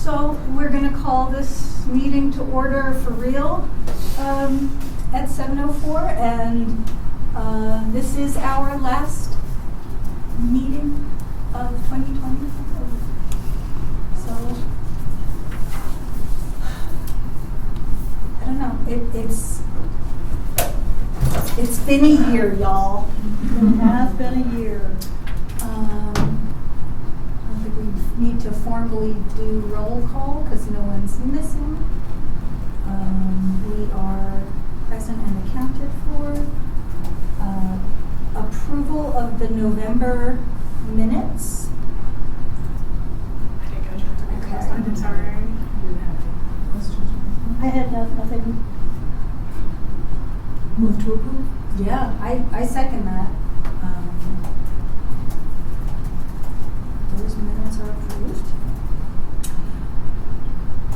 So we're going to call this meeting to order for real at 7:04, and this is our last meeting of 2020. So I don't know. It's been a year, y'all. It has been a year. I think we need to formally do roll call because no one's missing. We are present and accounted for. Approval of the November minutes. I didn't get a chance to read the last one, I'm sorry. I had nothing. Move to approve? Yeah, I second that. Those minutes are approved.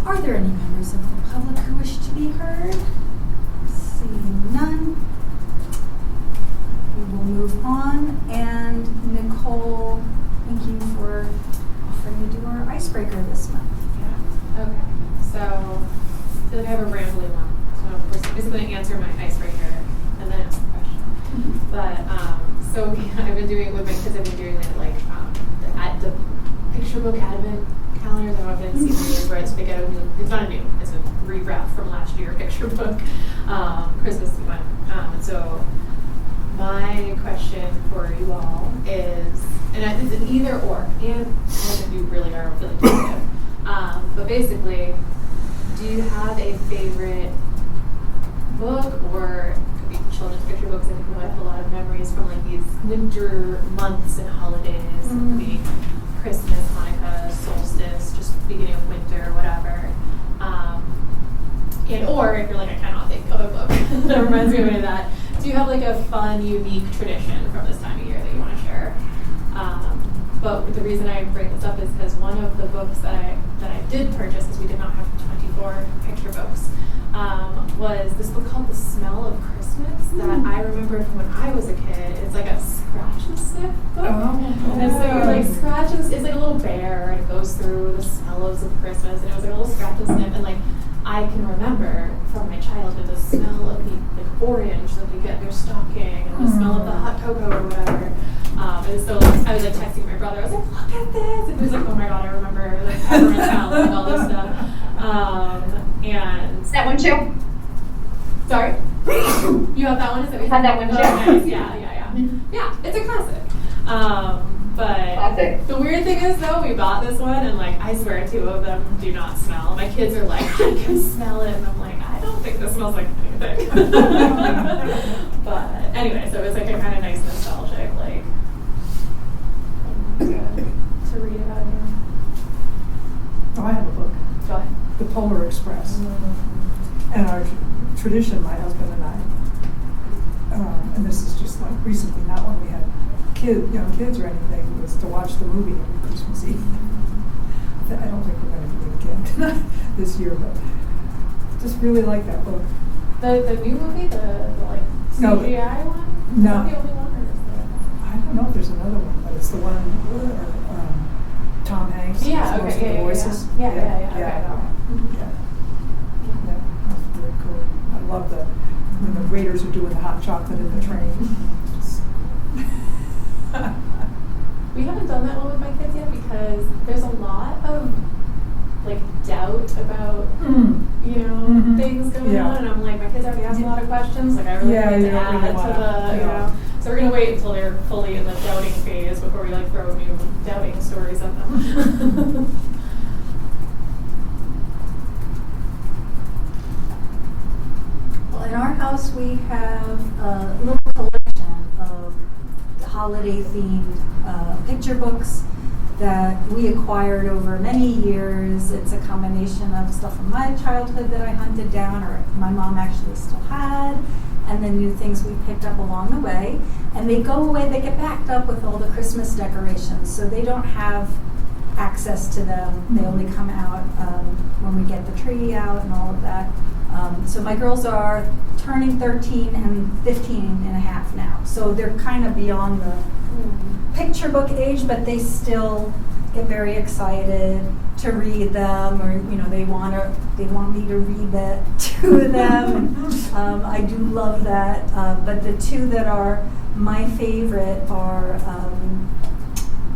Are there any members of the public who wish to be heard? Seeing none, we will move on. And Nicole, thank you for offering to do our icebreaker this month. Yeah, okay. So, I feel like I have a rambling one. So, we're basically going to answer my icebreaker and then ask a question. But, so I've been doing, with my kids, I've been doing it like the picture book advent calendars. I don't know if it's seen these where it's big out it's not a new, it's a redraft from last year picture book, Christmas one. So my question for you all is, and it's an either or, and all of you really are really creative. But basically, do you have a favorite book, or it could be children's picture books that people have a lot of memories from, like these winter months and holidays? It could be Christmas, Hanukkah, solstice, just beginning of winter, whatever. And or if you're like, I cannot think of a book that reminds me of any of that, do you have like a fun, unique tradition from this time of year that you want to share? But the reason I bring this up is because one of the books that I did purchase, because we did not have 24 picture books, was this book called The Smell of Christmas that I remembered from when I was a kid. It's like a scratch and sniff book. Oh. And so like scratch and it's like a little bear and it goes through the smells of Christmas, and it was like a little scratch and sniff, and like I can remember from my childhood the smell of the like orange that they get in their stocking, and the smell of the hot cocoa or whatever. And so like, I was like texting my brother, I was like, look at this, and he was like, oh my god, I remember like peppermint smell and all this stuff. And That one too. sorry, you have that one? Is that what you Had that one too. Oh, nice. Yeah, it's a classic. But Classic. the weird thing is though, we bought this one and like I swear 2 of them do not smell. My kids are like, I can smell it, and I'm like, I don't think this smells like anything. But anyway, so it's like a kind of nice nostalgic like to read about it. Oh, I have a book, Go ahead. The Polar Express. And our tradition, my husband and I, and this is just like recently, not when we had young kids or anything, was to watch the movie every Christmas Eve. I don't think we're going to do it again this year, but just really like that book. The new movie, the like No, CGI one? no. Is that the only one, or is there? I don't know if there's another one, but it's the one Tom Hanks. Yeah, does most okay, of the voices. yeah. Okay, Yeah. that one. Yeah, that's very cool. I love when the waiters are doing the hot chocolate in the train. We haven't done that one with my kids yet because there's a lot of like doubt about things going on, and I'm like, my kids already asked a lot of questions. Like I really need to add really to the you know. So we're gonna wait until they're fully in the doubting phase before we like throw new doubting stories at them. Well, in our house, we have a little collection of holiday-themed picture books that we acquired over many years. It's a combination of stuff from my childhood that I hunted down, or my mom actually still had, and then new things we picked up along the way. And they go away, they get backed up with all the Christmas decorations, so they don't have access to them. They only come out when we get the tree out and all of that. So my girls are turning 13 and 15 and a half now. So they're kind of beyond the picture book age, but they still get very excited to read them, or they want me to read that to them. I do love that. But the two that are my favorite are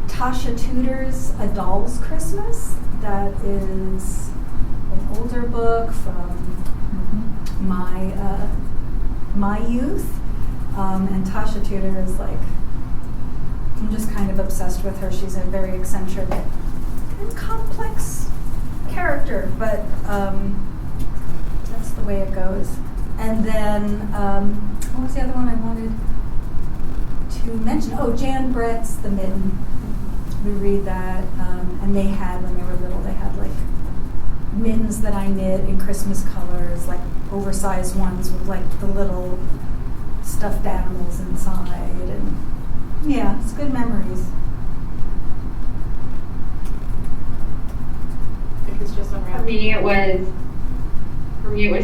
Tasha Tudor's A Doll's Christmas. That is an older book from my youth, and Tasha Tudor is like, I'm just kind of obsessed with her. She's a very eccentric and complex character, but that's the way it goes. And then, what was the other one I wanted to mention? Oh, Jan Brett's The Mitten. We read that, and they had, when they were little, they had like mittens that I knit in Christmas colors, like oversized ones with like the little stuffed animals inside, and yeah, it's good memories. I think it's just For me, it was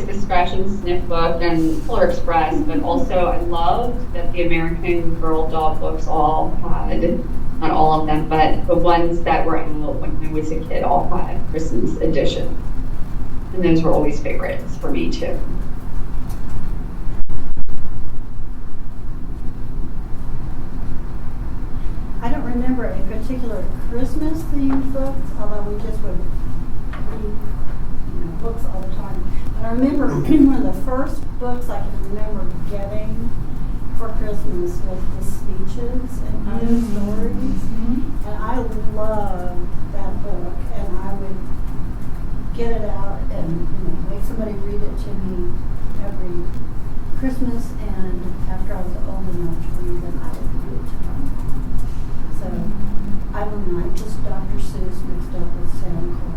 the Scratch and Sniff book and Polar Express, but also I loved that the American Girl doll books all had, not all of them, but the ones that were out when I was a kid all had Christmas edition. And those were always favorites for me too. I don't remember a particular Christmas themed book, although we just would read books all the time. But I remember one of the first books I can remember getting for Christmas was The Speeches and Other Stories. And I loved that book, and I would get it out and make somebody read it to me every Christmas, and after I was old enough to read them, I would read it to them. So I don't know, I just Dr. Seuss mixed up with Santa Claus.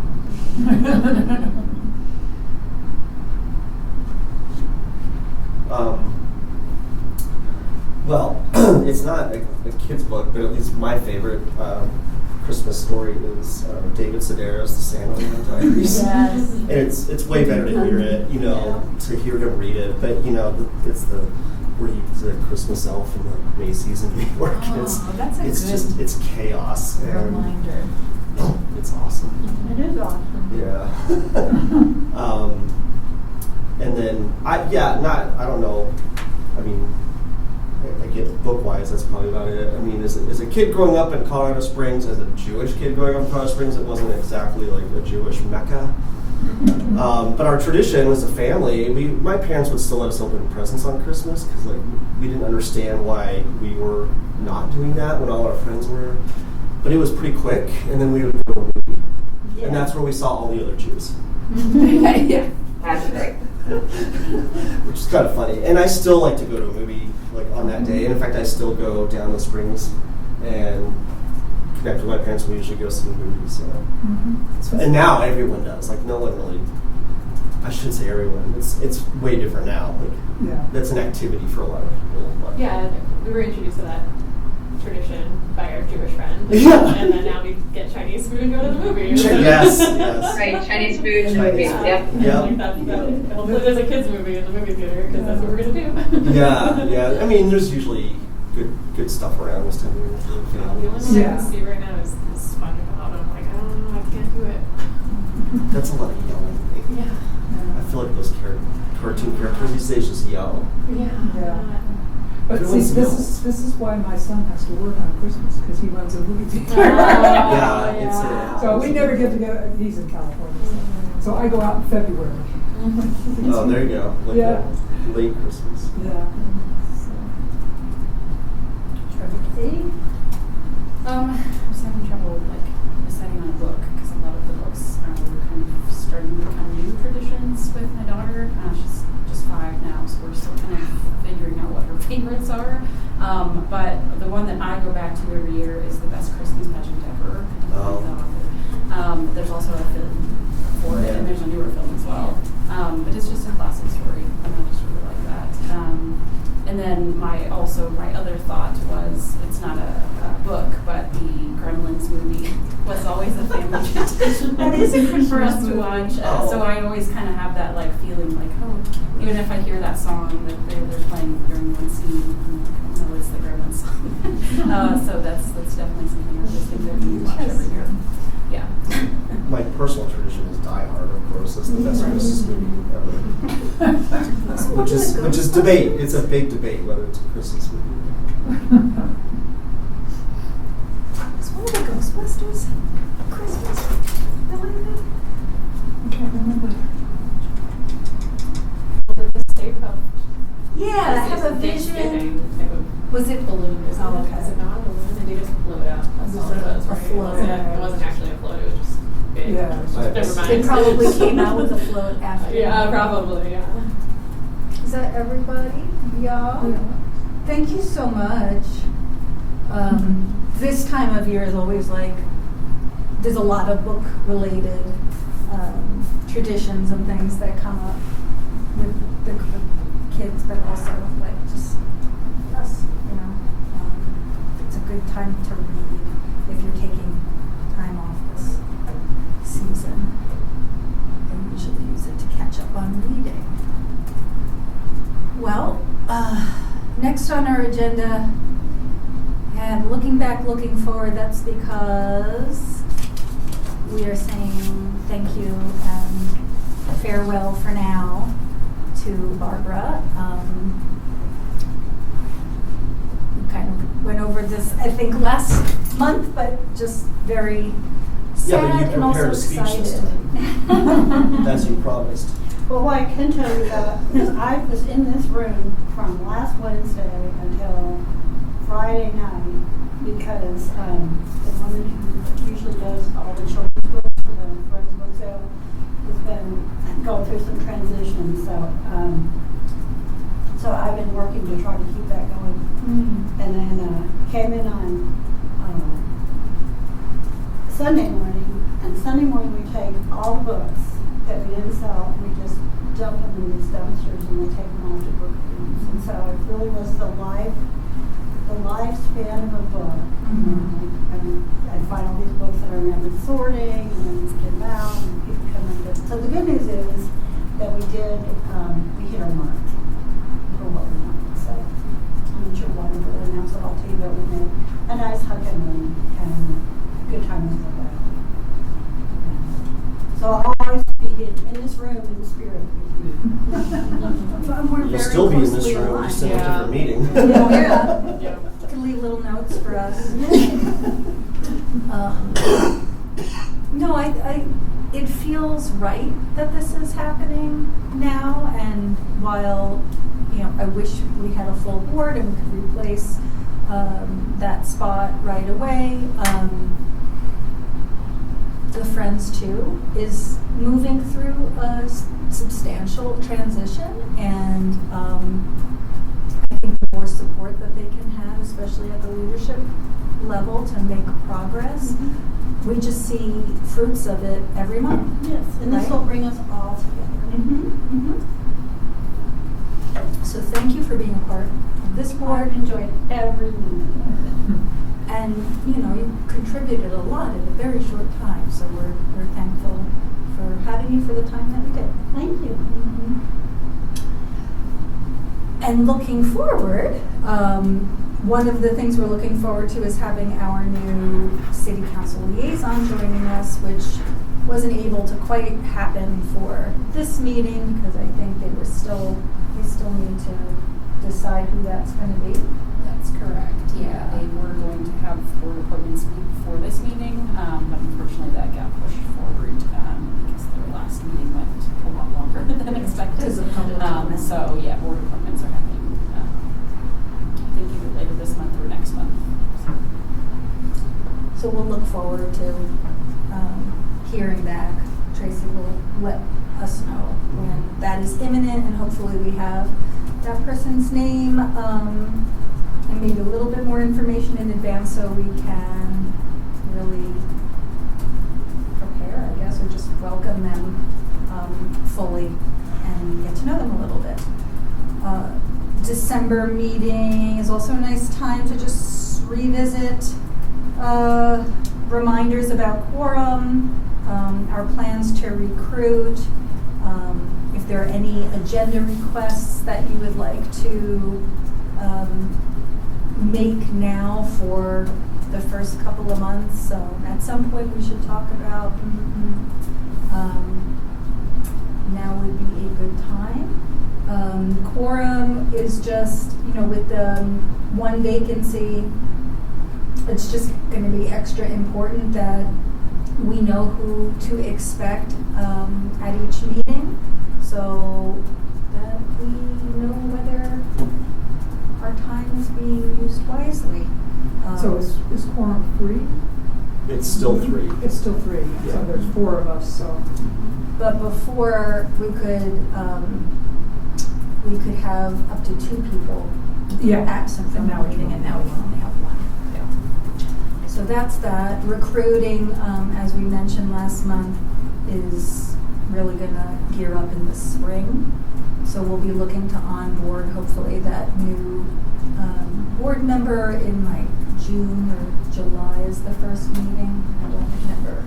Well, it's not a kid's book, but at least my favorite Christmas story is David Sedaris' The Santa Diaries. Yes. And it's way better to hear it, to hear him read it. But it's where he's a Christmas elf in the Macy's in New York. It's chaos and reminder. It's awesome. It is awesome. Yeah. And then I don't know. I mean, I get book-wise, that's probably about it. I mean, as a kid growing up in Colorado Springs, as a Jewish kid growing up in Colorado Springs, it wasn't exactly like a Jewish Mecca. But our tradition as a family, my parents would still let us open presents on Christmas because we didn't understand why we were not doing that when all our friends were. But it was pretty quick, and then we would go to a movie. Yeah. And that's where we saw all the other Jews. Yeah, that's right. Which is kind of funny. And I still like to go to a movie on that day. And in fact, I still go down the Springs and connect with my parents. We usually go see movies. So. And now everyone does. No one really. I shouldn't say everyone. It's way different now. That's an activity for a lot of people. Yeah, we were introduced to that tradition by our Jewish friend. Yeah. And then now we get Chinese food and go to the movies. Yes. Right, Chinese food and movies. Yep. Hopefully there's a kids movie in the movie theater because that's what we're going to do. Yeah. I mean, there's usually good stuff around this time of year. The only one I can see right now is SpongeBob. I'm like, I don't know, I can't do it. That's a lot of yelling. Yeah. I feel like those cartoon characters these days just yell. Yeah. But see, this is why my son has to work on Christmas, because he runs a movie theater. Yeah. So we never get together. He's in California, so I go out in February. Oh, there you go. Late Christmas. Yeah. I was having trouble deciding on a book because a lot of the books are kind of starting to become new traditions with my daughter. She's just 5 now, so we're still kind of figuring out what her favorites are. But the one that I go back to every year is The Best Christmas Pageant Ever. There's also a film for it, and there's a newer film as well. But it's just a classic story, and I just really like that. And then my other thought was, it's not a book, but the Gremlins movie was always a family tradition. That is a Christmas for us to movie. watch. So I always kind of have that feeling even if I hear that song that they're playing during one scene, I'm like, know it's the Gremlins song. So that's definitely something I just think that we watch every year. Yeah. My personal tradition is Die Hard, of course. That's the best Christmas movie ever. which is debate. It's a big debate whether it's a Christmas movie. It's one of the Ghostbusters. Christmas. Related. I can't remember. The Stay Puft. Yeah, I have a Thanksgiving vision. type of Was it balloon? Is Oh, it? okay. Is it not a balloon? And they just blew it up. That's all it was, A right? float. It wasn't actually a float. It was just big. Yeah. Never mind. They probably came out with a float after. Yeah, probably. Yeah. Is that everybody? Yeah. Thank you so much. This time of year is always like, there's a lot of book-related traditions and things that come up with the kids, but also like just us, you know. It's a good time to read if you're taking time off this season. I usually use it to catch up on reading. Well, next on our agenda, and looking back, looking forward, that's because we are saying thank you and farewell for now to Barbara. We kind of went over this, I think, last month, but just very sad and also prepared a speech this excited. time. As you promised. Well, what I can tell you about is I was in this room from last Wednesday until Friday night because the woman who usually does all the children's books for the Friends Book Sale has been going through some transition. So I've been working to try to keep that going. And then came in on Sunday morning, and Sunday morning we take all the books that we didn't sell, and we just dump them in these dumpsters and we take them off to book rooms. And so it really was the lifespan of a book. I find all these books that I remember sorting and then get them out and people come in. So the good news is that we did, we hit our mark for what we wanted. So I'm not sure what we'll announce it all to you, but we made a nice hug and a good time with that. So I'll always be in this room in spirit with you. You'll still be in this room, just in a different meeting. Yeah. Yeah. You can leave little notes for us. No, it feels right that this is happening now, and while, you know, I wish we had a full board and we could replace that spot right away. The Friends too is moving through a substantial transition, and I think the more support that they can have, especially at the leadership level, to make progress, we just see fruits of it every month. Yes, and this will bring us all together. So thank you for being a part of this board. I've enjoyed every minute of it. And, you know, you contributed a lot in a very short time, so we're thankful for having you for the time that we did. Thank you. And looking forward, one of the things we're looking forward to is having our new city council liaison joining us, which wasn't able to quite happen for this meeting because I think they still need to decide who that's going to be. That's correct. Yeah, they were going to have board appointments for this meeting, but unfortunately that got pushed forward because their last meeting went a lot longer than expected. Because of public comment. So yeah, board appointments are happening. I think either later this month or next month. So we'll look forward to hearing back. Tracy will let us know when that is imminent, and hopefully we have that person's name and maybe a little bit more information in advance so we can really prepare, I guess, or just welcome them fully and get to know them a little bit. December meeting is also a nice time to just revisit reminders about quorum, our plans to recruit, if there are any agenda requests that you would like to make now for the first couple of months, so at some point we should talk about, now would be a good time. Quorum is just, with the one vacancy, it's just gonna be extra important that we know who to expect at each meeting, so that we know whether our time is being used wisely. So is quorum 3? It's still 3. It's still 3, Yeah. so there's 4 of us, so. But before, we could have up to 2 people Yeah. absent from And the now we can meeting, and now we can only have 1. Yeah. So that's that. Recruiting, as we mentioned last month, is really gonna gear up in the spring. So we'll be looking to onboard, hopefully, that new board member in like June or July is the first meeting. I don't remember.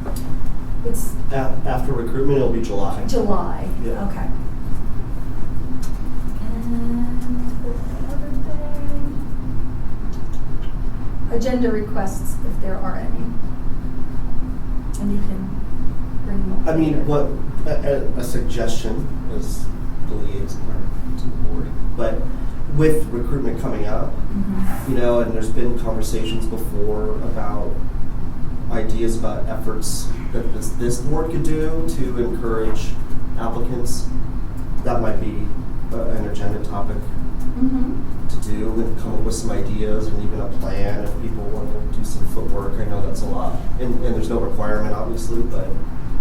It's After recruitment, it'll be July. July, Yeah. okay. And the other thing, agenda requests, if there are any. And you can bring them up. I mean, later. a suggestion as the liaison to the board, but with recruitment coming up, Mhm. and there's been conversations before about ideas about efforts that this board could do to encourage applicants. That might be an agenda topic Mhm. to do, and come up with some ideas and even a plan if people want to do some footwork. I know that's a lot, and there's no requirement obviously, but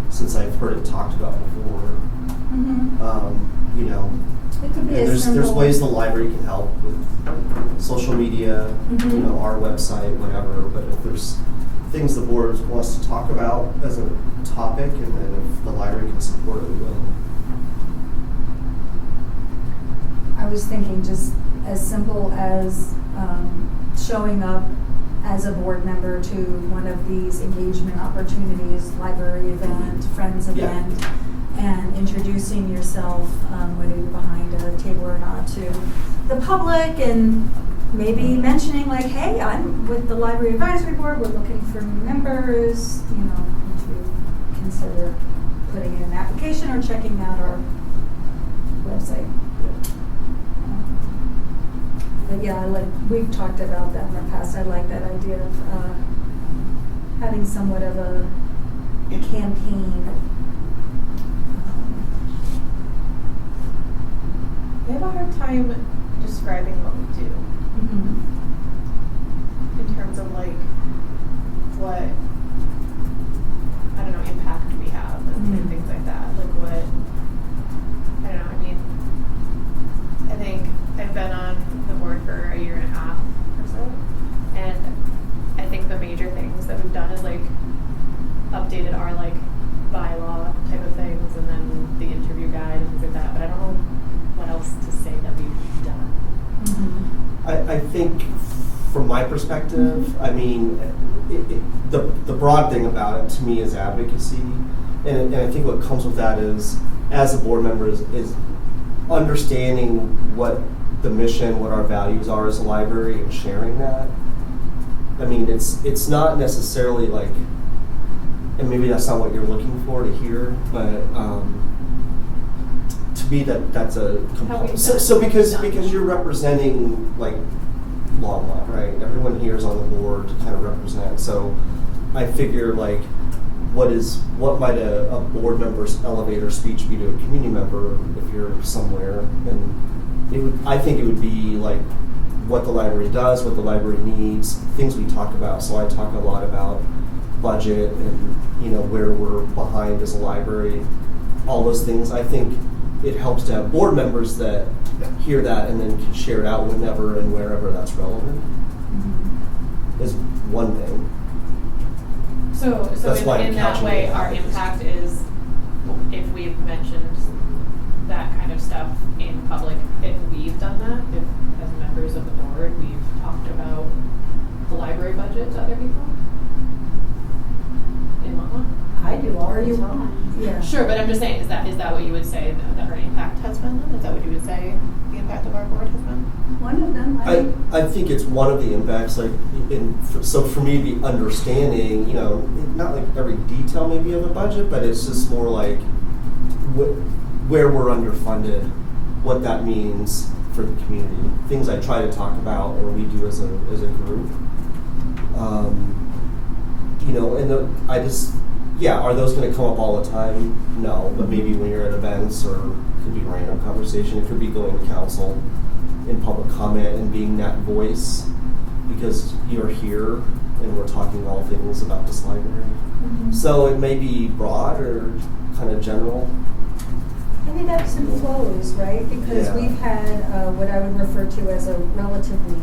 since I've heard it talked about before, Mhm. It could be and a there's simple. ways the library can help with social media, Mhm. our website, whatever. But if there's things the board wants to talk about as a topic, and then if the library can support it, we will. I was thinking just as simple as showing up as a board member to one of these engagement opportunities, library event, friends Yeah. event, and introducing yourself, whether you're behind a table or not, to the public, and maybe mentioning like, hey, I'm with the Library Advisory Board, we're looking for members, would you consider putting in an application or checking out our website? But yeah, we've talked about that in the past. I like that idea of having somewhat of a campaign. I have a hard time describing what we do Mhm. in terms of like what, I don't know, impact we have and Mhm. things like that. Like what, I don't know, I mean, I think I've been on the board for a year and a half or so, and I think the major things that we've done is like updated our like bylaw type of things, and then the interview guide and things like that, but I don't know what else to say that we've done. Mhm. I think from my perspective, I mean, the broad thing about it to me is advocacy. And I think what comes with that is, as a board member, is understanding what the mission, what our values are as a library, and sharing that. I mean, it's not necessarily like, and maybe that's not what you're looking for to hear, but to me that's a component. So because you're representing like Longmont, right? Everyone here is on the board to kind of represent. So I figure like, what might a board member's elevator speech be to a community member if you're somewhere? And I think it would be like what the library does, what the library needs, things we talk about. So I talk a lot about budget and where we're behind as a library, all those things. I think it helps to have board members that hear that and then can share it out whenever and wherever that's relevant. Is one thing. So That's why I'm in that couching way, it. our impact is if we've mentioned that kind of stuff in public, if we've done that, if as members of the board, we've talked about the library budget to other people in Longmont. I do all Are the you? time. Yeah. sure, but I'm just saying, is that what you would say that our impact has been? Is that what you would say the impact of our board has been? One of them, I think. I think it's one of the impacts, like, so for me, the understanding, not like every detail maybe of a budget, but it's just more like where we're underfunded, what that means for the community. Things I try to talk about, or we do as a group. Are those going to come up all the time? No, but maybe when you're at events, or it could be random conversation, it could be going to council in public comment and being that voice, because you're here and we're talking all things about this library. Mm-hmm. So it may be broad or kind of general. And it ebbs and flows, right? Because Yeah. we've had what I would refer to as a relatively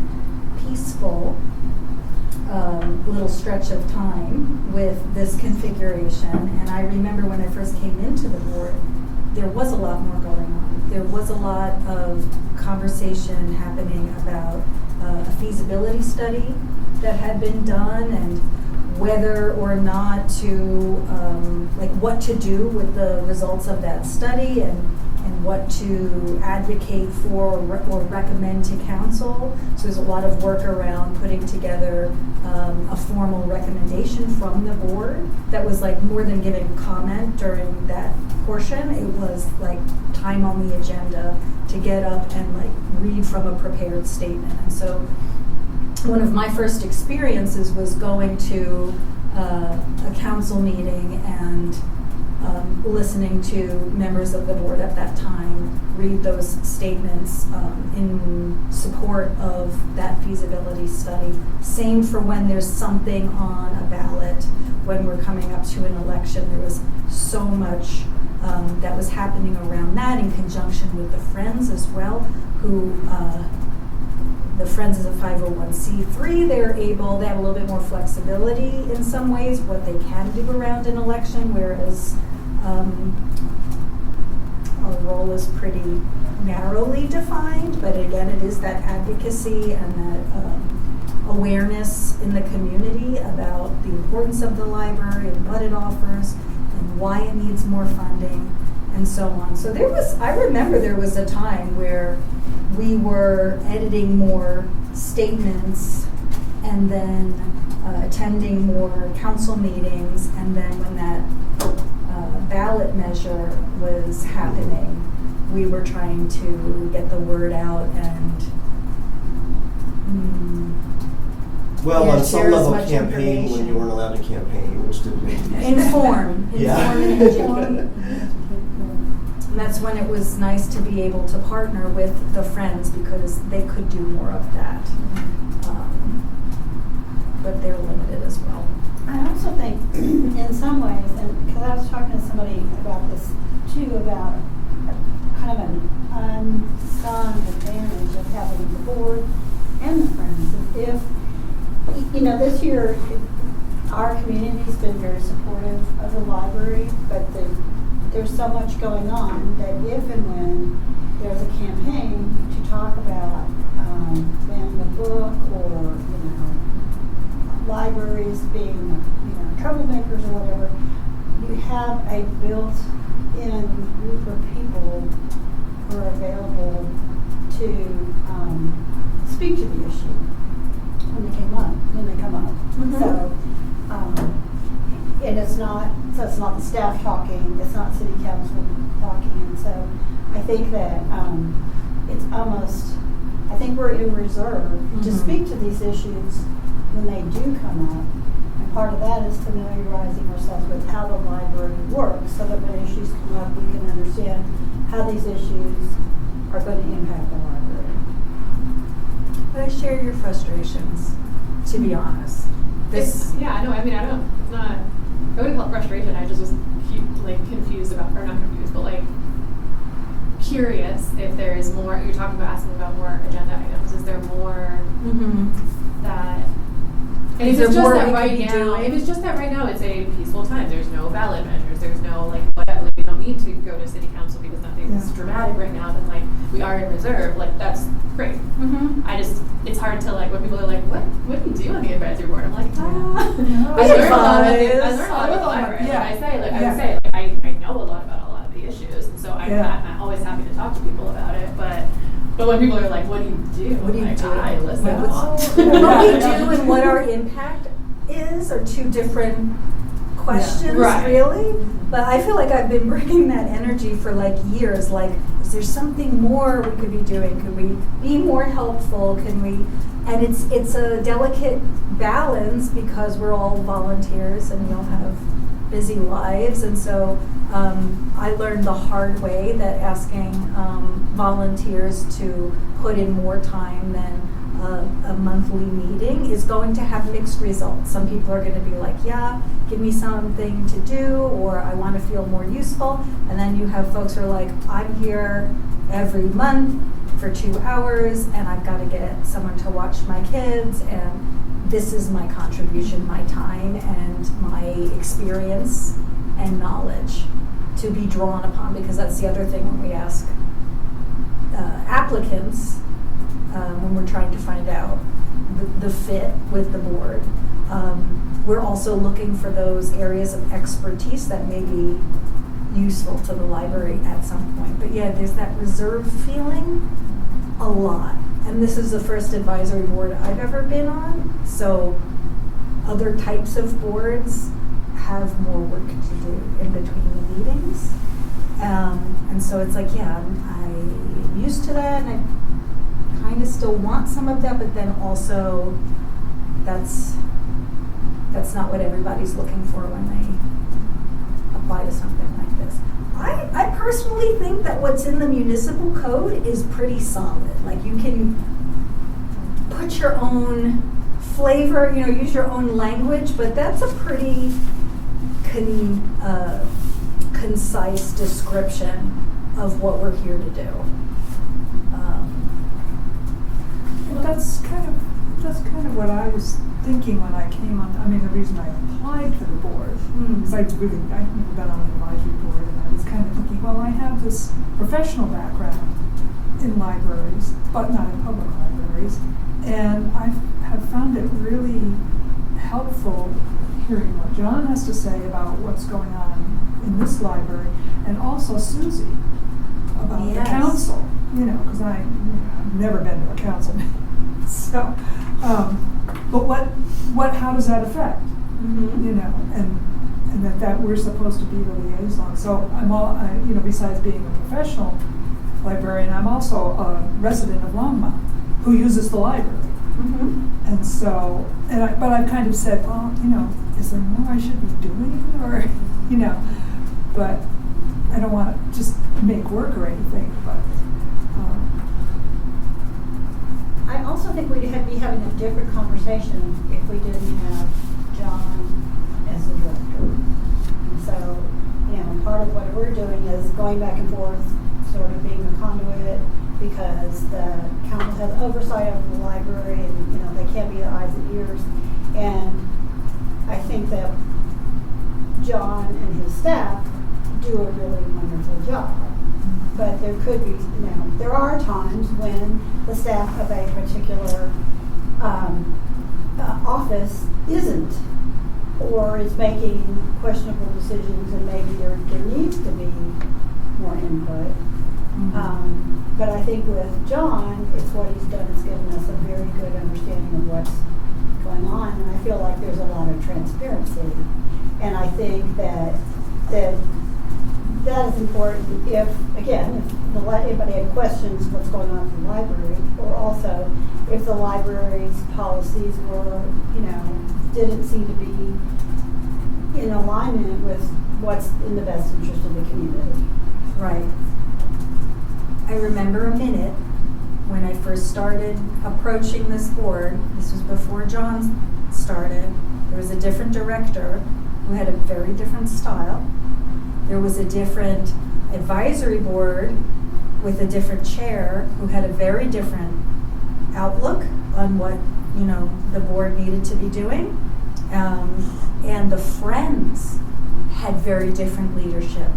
peaceful little stretch of time with this configuration. And I remember when I first came into the board, there was a lot more going on. There was a lot of conversation happening about a feasibility study that had been done, and whether or not to, what to do with the results of that study, and what to advocate for or recommend to council. So there's a lot of work around putting together a formal recommendation from the board that was like more than giving comment during that portion. It was like time on the agenda to get up and like read from a prepared statement. And so one of my first experiences was going to a council meeting and listening to members of the board at that time read those statements in support of that feasibility study. Same for when there's something on a ballot, when we're coming up to an election. There was so much that was happening around that in conjunction with the Friends as well, who the Friends is a 501c3. They have a little bit more flexibility in some ways, what they can do around an election, whereas our role is pretty narrowly defined. But again, it is that advocacy and that awareness in the community about the importance of the library and what it offers and why it needs more funding and so on. So I remember there was a time where we were editing more statements and then attending more council meetings, and then when that ballot measure was happening, we were trying to get the word out and On some share as level, much campaign when information. you weren't allowed to campaign, which didn't make any sense. Inform Yeah. and educate. And that's when it was nice to be able to partner with the Friends, because they could do more of that. But they're limited as well. I also think, in some ways, and because I was talking to somebody about this too, about kind of an unsung advantage of having the board and the Friends. If, this year, our community's been very supportive of the library, but there's so much going on that if and when there's a campaign to talk about banning a book, or libraries being troublemakers or whatever, you have a built-in group of people who are available to speak to the issue when they come up. Mm-hmm. So, and it's not the staff talking, it's not city council talking, and so I think that I think we're in reserve to Mhm. speak to these issues when they do come up. And part of that is familiarizing ourselves with how the library works, so that when issues come up, we can understand how these issues are going to impact the library. But I share your frustrations, to be honest. I wouldn't call it frustration. I just was confused about, or not confused, but curious if there is more. You're talking about asking about more agenda items. Is there more that? And Is if it's there just more that we could right be now, doing? if it's just that right now, it's a peaceful time. There's no ballot measures. There's no whatever. We don't need to go to city council because nothing's Yeah. dramatic right now. Then we are in reserve. That's great. Mm-hmm. It's hard to when people are like, what do you do on the advisory board? I'm like, We I learned a lot advise. with the library. Yeah. I would say, Yeah. I know a lot about a lot of the issues, and so Yeah. I'm always happy to talk to people about it. But when people are like, "What do you do?" What do you like, do? I listen. What we do and what our impact is are two different questions, Right. really. But I feel like I've been bringing that energy for like years. Like, is there something more we could be doing? Could we be more helpful? Can we? And it's a delicate balance because we're all volunteers and we all have busy lives, and so I learned the hard way that asking volunteers to put in more time than a monthly meeting is going to have mixed results. Some people are going to be like, yeah, give me something to do, or I want to feel more useful. And then you have folks who are like, I'm here every month for 2 hours and I've got to get someone to watch my kids, and this is my contribution, my time and my experience and knowledge to be drawn upon, because that's the other thing when we ask applicants, when we're trying to find out the fit with the board. We're also looking for those areas of expertise that may be useful to the library at some point. But yeah, there's that reserve feeling a lot. And this is the first advisory board I've ever been on, so other types of boards have more work to do in between the meetings. And so it's like, yeah, I'm used to that, and I kind of still want some of that, but then also that's not what everybody's looking for when they apply to something like this. I personally think that what's in the municipal code is pretty solid. Like, you can put your own flavor, use your own language, but that's a pretty concise description of what we're here to do. That's kind of what I was thinking when I came on. I mean, the reason I applied for the board is I've never been on an advisory board, and I was kind of thinking, well, I have this professional background in libraries, but not in public libraries, and I have found it really helpful hearing what John has to say about what's going on in this library, and also Susie about the council. Because I've never been to a council meeting. So, but how does that affect? And that we're supposed to be the liaison. So I'm besides being a professional librarian, I'm also a resident of Longmont who uses the library. And so, but I've kind of said, well, is there more I should be doing, or, but I don't want to just make work or anything, but. I also think we'd be having a different conversation if we didn't have John as the director. And so, part of what we're doing is going back and forth, sort of being a conduit, because the council has oversight over the library, and they can't be the eyes and ears. And I think that John and his staff do a really wonderful job. But there could be, there are times when the staff of a particular office isn't, or is making questionable decisions, and maybe there needs to be more input. But I think with John, it's what he's done is given us a very good understanding of what's going on, and I feel like there's a lot of transparency. And I think that is important if anybody had questions what's going on in the library, or also if the library's policies were, didn't seem to be in alignment with what's in the best interest of the community. Right. I remember a minute when I first started approaching this board. This was before John started. There was a different director who had a very different style. There was a different advisory board with a different chair who had a very different outlook on what the board needed to be doing, and the Friends had very different leadership,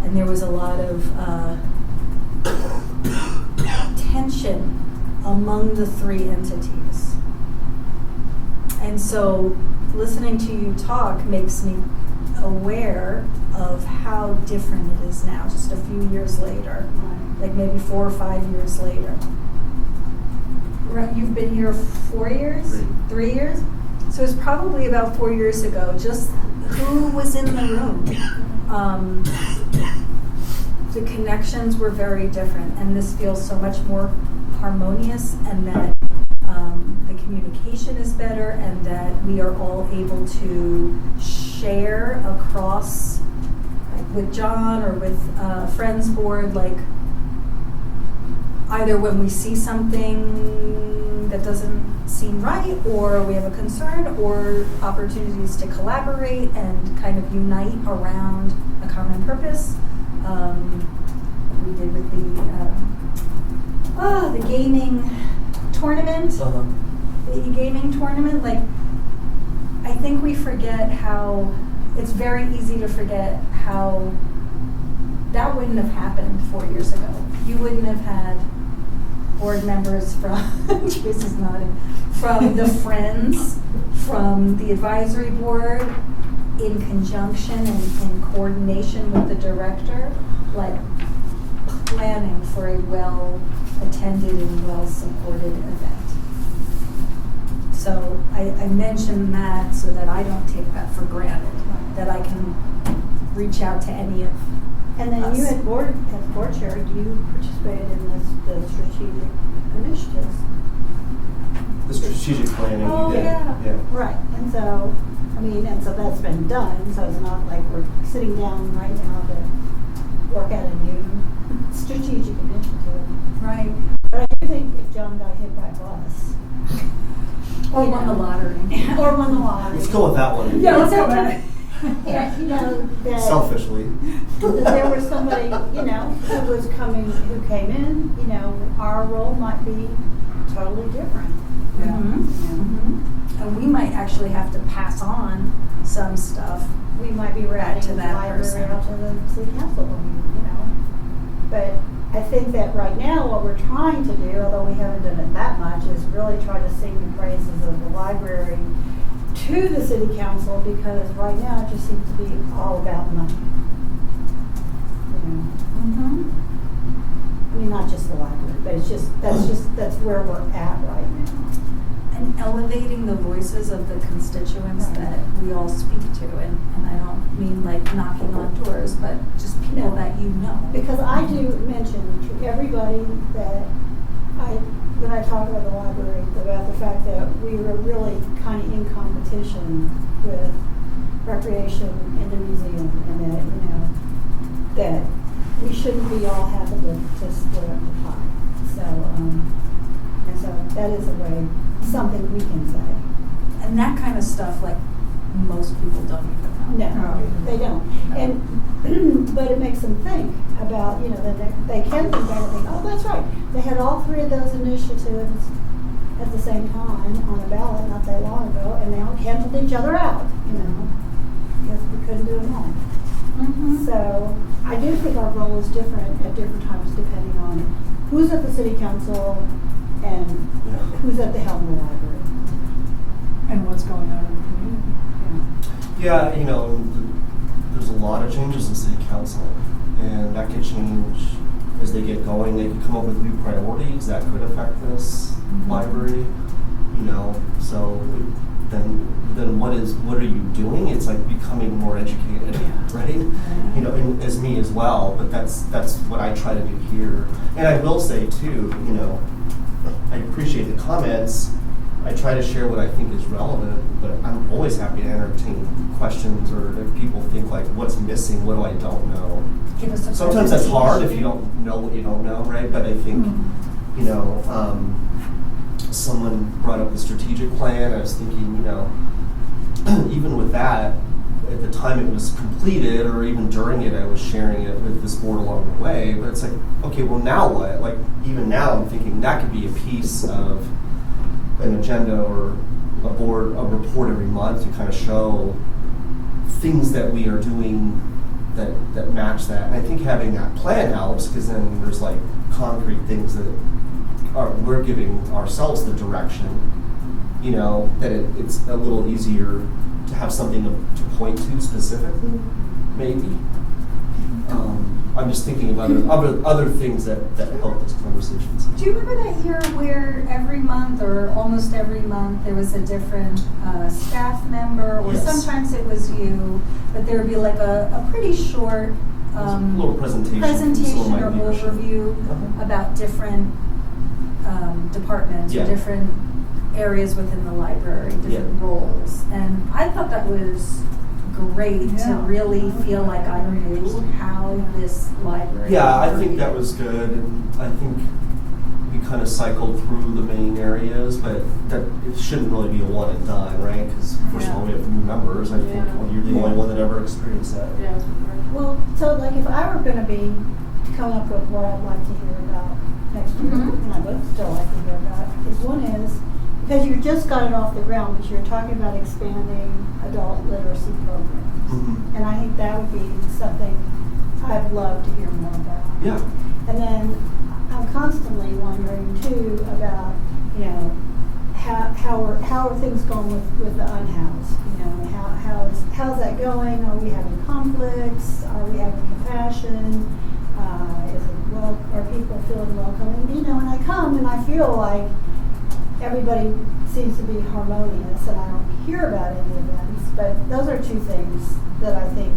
and there was a lot of tension among the three entities. And so listening to you talk makes me aware of how different it is now, just a few years later, like maybe 4 or 5 years later. Right, you've been here 4 years? 3 years? So it's probably about 4 years ago, just who was in the room. The connections were very different, and this feels so much more harmonious, and that the communication is better, and that we are all able to share across, like with John or with Friends Board, like either when we see something that doesn't seem right, or we have a concern, or opportunities to collaborate and kind of unite around a common purpose. We did with the gaming tournament. The gaming tournament, like, I think we forget how, it's very easy to forget how that wouldn't have happened 4 years ago. You wouldn't have had board members from, Tracy's nodding, from the Friends, from the advisory board, in conjunction and in coordination with the director, like planning for a well-attended and well-supported event. So I mention that so that I don't take that for granted, that I can reach out to any of And then us. you as board chair, you participated in the strategic initiatives. The strategic planning Oh, you did. yeah. Right, and so, I mean, and so that's been done, so it's not like we're sitting down right now to work out a new strategic initiative. Right. But I do think if John got hit by a bus. Or you won the know, lottery. Or won the lottery. Let's go with that one. Yeah, let's go with it. Yeah, you know, that. Selfishly. That there was somebody, you know, who came in, you know, our role might be totally different. And we might actually have to pass on some stuff. We might be Back writing to the that library person. out to the city council, you know. But I think that right now what we're trying to do, although we haven't done it that much, is really try to sing the praises of the library to the city council, because right now it just seems to be all about money. You know, I mean, not just the library, but that's where we're at right now. And elevating the voices of the constituents Right. that we all speak to, and I don't mean like knocking on doors, but just people No. that you know. Because I do mention to everybody that when I talk about the library, about the fact that we were really kind of in competition with recreation and the museum, and that, you know, that we shouldn't be all having to split up the pie. So, and so that is a way, something we can say. And that kind of stuff, like, most people don't even know. No, they don't. And, but it makes them think about, you know, they can think back and think, oh, that's right. They had all three of those initiatives at the same time on a ballot not that long ago, and they all canceled each other out, you know, because we couldn't do them all. So I do think our role is different at different times depending on who's at the city council and who's at the helm of the library. And what's going on in the community. Yeah, you know, there's a lot of changes in city council, and that could change as they get going. They could come up with new priorities that could affect this library, you know. So then what are you doing? It's like becoming more educated, right? You know, and as me as well. But that's what I try to do here. And I will say too, you know, I appreciate the comments. I try to share what I think is relevant, but I'm always happy to entertain questions, or if people think like, what's missing, what do I don't know? Give us a Sometimes that's hard if presentation. you don't know what you don't know, right? But I think, you know, someone brought up the strategic plan. I was thinking, you know, even with that, at the time it was completed, or even during it, I was sharing it with this board along the way. But it's like, okay, well now what? Like, even now I'm thinking that could be a piece of an agenda or a report every month to kind of show things that we are doing that match that. And I think having that plan helps, because then there's like concrete things that we're giving ourselves the direction, you know, that it's a little easier to have something to point to specifically, maybe. I'm just thinking of other things that help those conversations. Do you remember that year where every month or almost every month there was a different staff member, or Yes. sometimes it was you, but there would be like a pretty short little presentation from some of my or leadership. overview Uh-huh. about different departments Yeah. or different areas within the library, different Yeah. roles. And I thought that was great to Yeah. really feel like I knew how this library. Yeah, I think that operated. was good, and I think we kind of cycled through the main areas, but that it shouldn't really be a one and done, right? Because first of all, we have new members. I think Yeah. you're the only one that ever experienced that. Yeah, it was hard. Well, so like if I were gonna be coming up with what I'd like to hear about next year, Mhm. and I would still like to hear about, is one is, because you just got it off the ground, because you're talking about expanding adult literacy programs. Mhm. And I think that would be something I'd love to hear more about. Yeah. And then I'm constantly wondering too about, you know, how are things going with the unhoused? You know, how's that going? Are we having conflicts? Are we having compassion? Are people feeling welcome? And, you know, and I come and I feel like everybody seems to be harmonious, and I don't hear about any events, but those are two things that I think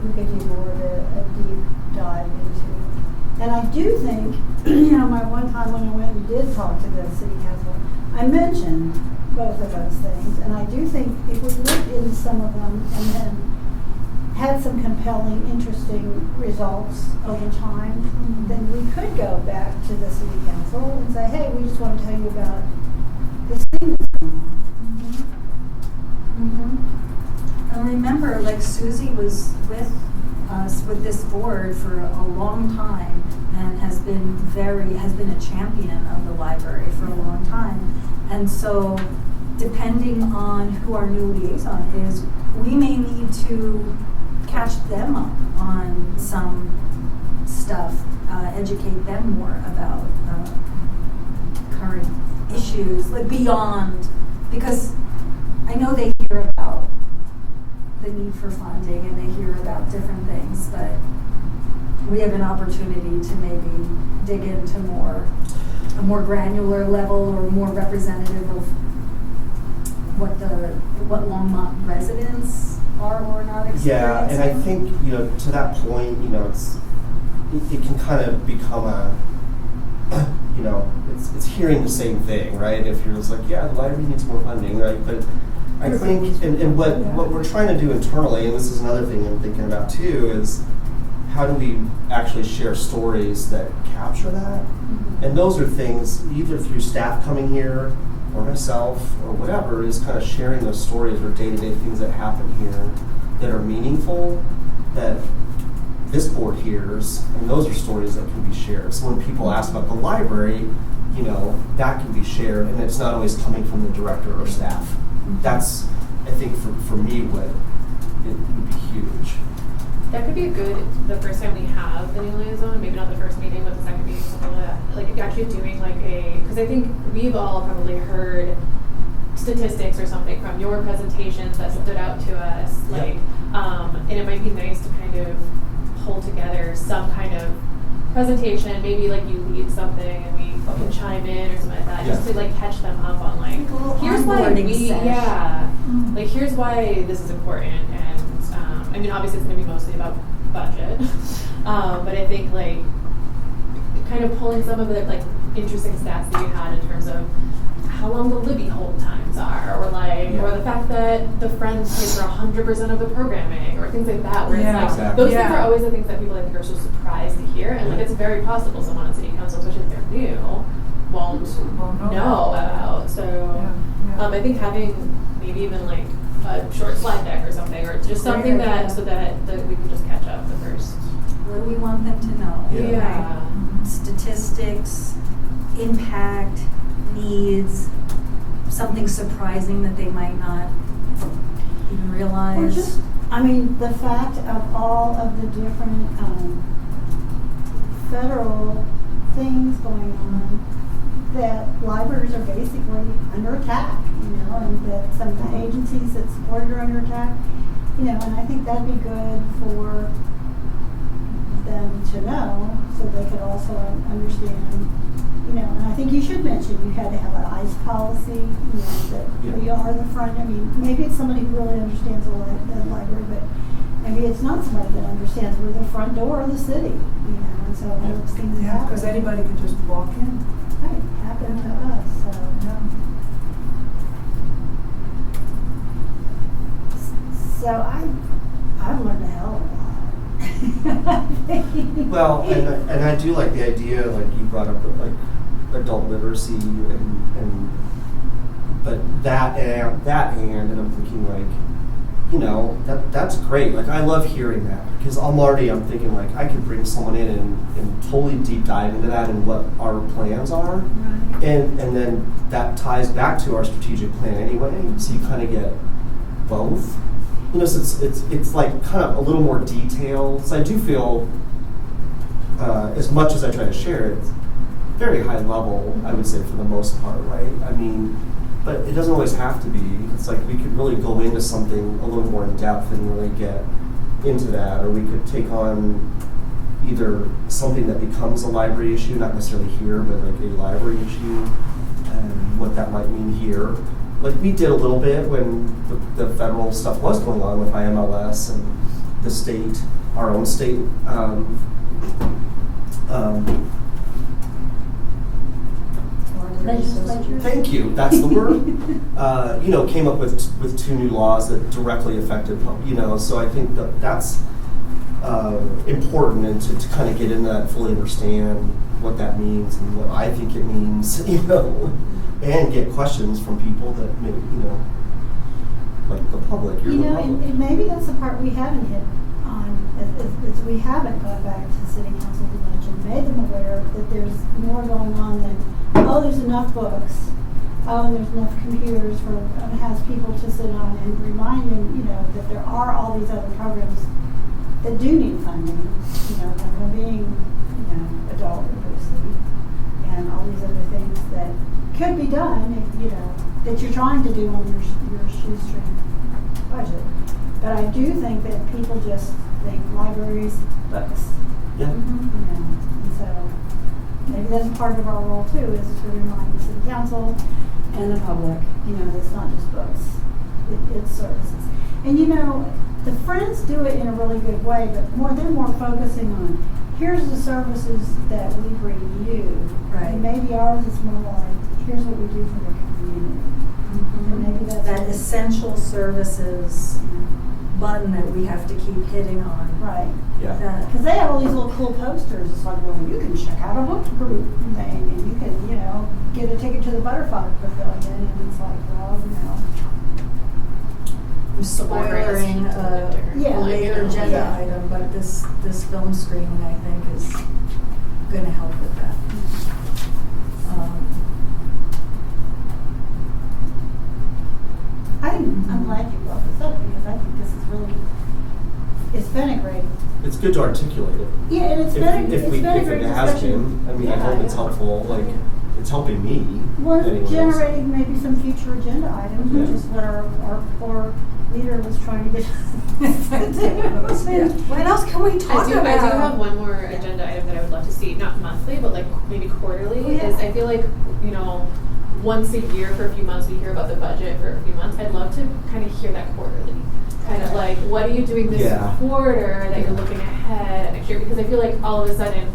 we could do more of a deep dive into. And I do think, you know, my one time when I went and did talk to the city council, I mentioned both of those things, and I do think if we looked into some of them and then had some compelling, interesting results over time, then we could go back to the city council and say, hey, we just want to tell you about this thing that's going on. I remember, like, Susie was with us, with this board for a long time, and has been a champion of the library for a long time. And so, depending on who our new liaison is, we may need to catch them up on some stuff, educate them more about current issues, like beyond, because I know they hear about the need for funding and they hear about different things, but we have an opportunity to maybe dig into a more granular level or more representative of what Longmont residents are or not experiencing. Yeah, and I think, you know, to that point, you know, it can kind of become you know, it's hearing the same thing, right? If you're just like, yeah, the library needs more funding, right? But I think, and what we're trying to do internally, and this is another thing I'm thinking about too, is how do we actually share stories that capture that? Mm-hmm. And those are things either through staff coming here or myself or whatever, is kind of sharing those stories or day-to-day things that happen here that are meaningful, that this board hears, and those are stories that can be shared. So when people ask about the library, you know, that can be shared, and it's not always coming from the director or staff. That's, I think, for me, what it would be huge. That could be the first time we have the new liaison, maybe not the first meeting, but the second meeting, something like that. Like actually doing like because I think we've all probably heard statistics or something from your presentations that stood out to us, like, and it might be nice to kind of pull together some kind of presentation, maybe like you lead something and we can chime in or something like that, just to like catch them up on like, Like a little here's why onboarding we, session. like here's why this is important, and I mean obviously it's going to be mostly about budget, but I think like kind of pulling some of the like interesting stats that you had in terms of how long the Libby hold times are, or like, or the fact that the Friends pay for 100% of the programming, or things like that, where it's like, Exactly. those things are always the things that people I think are so surprised to hear, and like it's very possible someone on city council, especially if they're new, won't know about. So I think having maybe even like a short slide deck or something, or just something that, so that we can just catch up the first. What do we want them to know? Yeah. Right? Statistics, impact, needs, something surprising that they might not even realize. Or just, I mean, the fact of all of the different federal things going on, that libraries are basically under attack. You know, and that some of the agencies that support it are under attack, you know, and I think that'd be good for them to know, so they could also understand, you know, and I think you should mention you had to have an ICE policy, you know, that we are the front. I mean, maybe it's somebody who really understands the library, but maybe it's not somebody that understands we're the front door of the city, you know, and so all those things Yeah, happen. because anybody could just walk in. Right, happened to us, so. Yeah. So I've learned a hell of a lot. Well, and I do like the idea, like you brought up, like adult literacy and but that and I'm thinking like, you know, that's great. Like I love hearing that because I'm thinking like I could bring someone in and totally deep dive into that and what our plans are, Right. and then that ties back to our strategic plan anyway. So you kind of get both. You know, so it's like kind of a little more detailed. So I do feel, as much as I try to share it, very high level, I would say for the most part, right? I mean, but it doesn't always have to be. It's like we could really go into something a little more in depth and really get into that, or we could take on either something that becomes a library issue, not necessarily here, but like a library issue, and what that might mean here. Like we did a little bit when the federal stuff was going on with IMLS and the state, our own state Legislature. thank you, that's the word. You know, came up with 2 new laws that directly affected, you know, so I think that's important, and to kind of get into that and fully understand what that means and what I think it means, you know, and get questions from people that maybe, you know, like the public, you're You the know, public. and maybe that's the part we haven't hit on, is we haven't gone back to city council too much and made them aware that there's more going on than, oh, there's enough books, oh, and there's enough computers for, it has people to sit on, and remind them, you know, that there are all these other programs that do need funding, you know, like being, you know, adult literacy, and all these other things that could be done if, you know, that you're trying to do on your shoestring budget. But I do think that people just think libraries, books, Yeah. you know, and so maybe that's part of our role too, is to remind the city council and the public, you know, it's not just books, it's services. And you know, the Friends do it in a really good way, but they're more focusing on, here's the services that we bring you. Right. And maybe ours is more like, here's what we do for the community. And maybe that's That essential services button that we have to keep hitting on. right. Yeah. Because they have all these little cool posters. It's like, well, you can check out a book group thing, and you can, you know, get a ticket to the Butterfly Pavilion, and it's like, well, you know. I'm spoiling a Yeah. later agenda Yeah. item, but this film screening, I think, is going to help with that. I'm glad you brought this up, because I think this is really, it's been a great, It's good to articulate it. yeah, and it's If been a it great has discussion. been, I mean, I hope it's helpful, like, it's helping me. Well, anyways. generating maybe some future agenda items, which Yeah. is what our poor leader was trying to get. What else can we talk I do about? have one more agenda item that I would love to see, not monthly, but like maybe quarterly, Oh, yeah. is I feel like, you know, once a year for a few months, we hear about the budget for a few months. I'd love to kind of hear that quarterly. Kind of like, what are you doing this Yeah. quarter that you're looking ahead at next year? Because I feel like all of a sudden,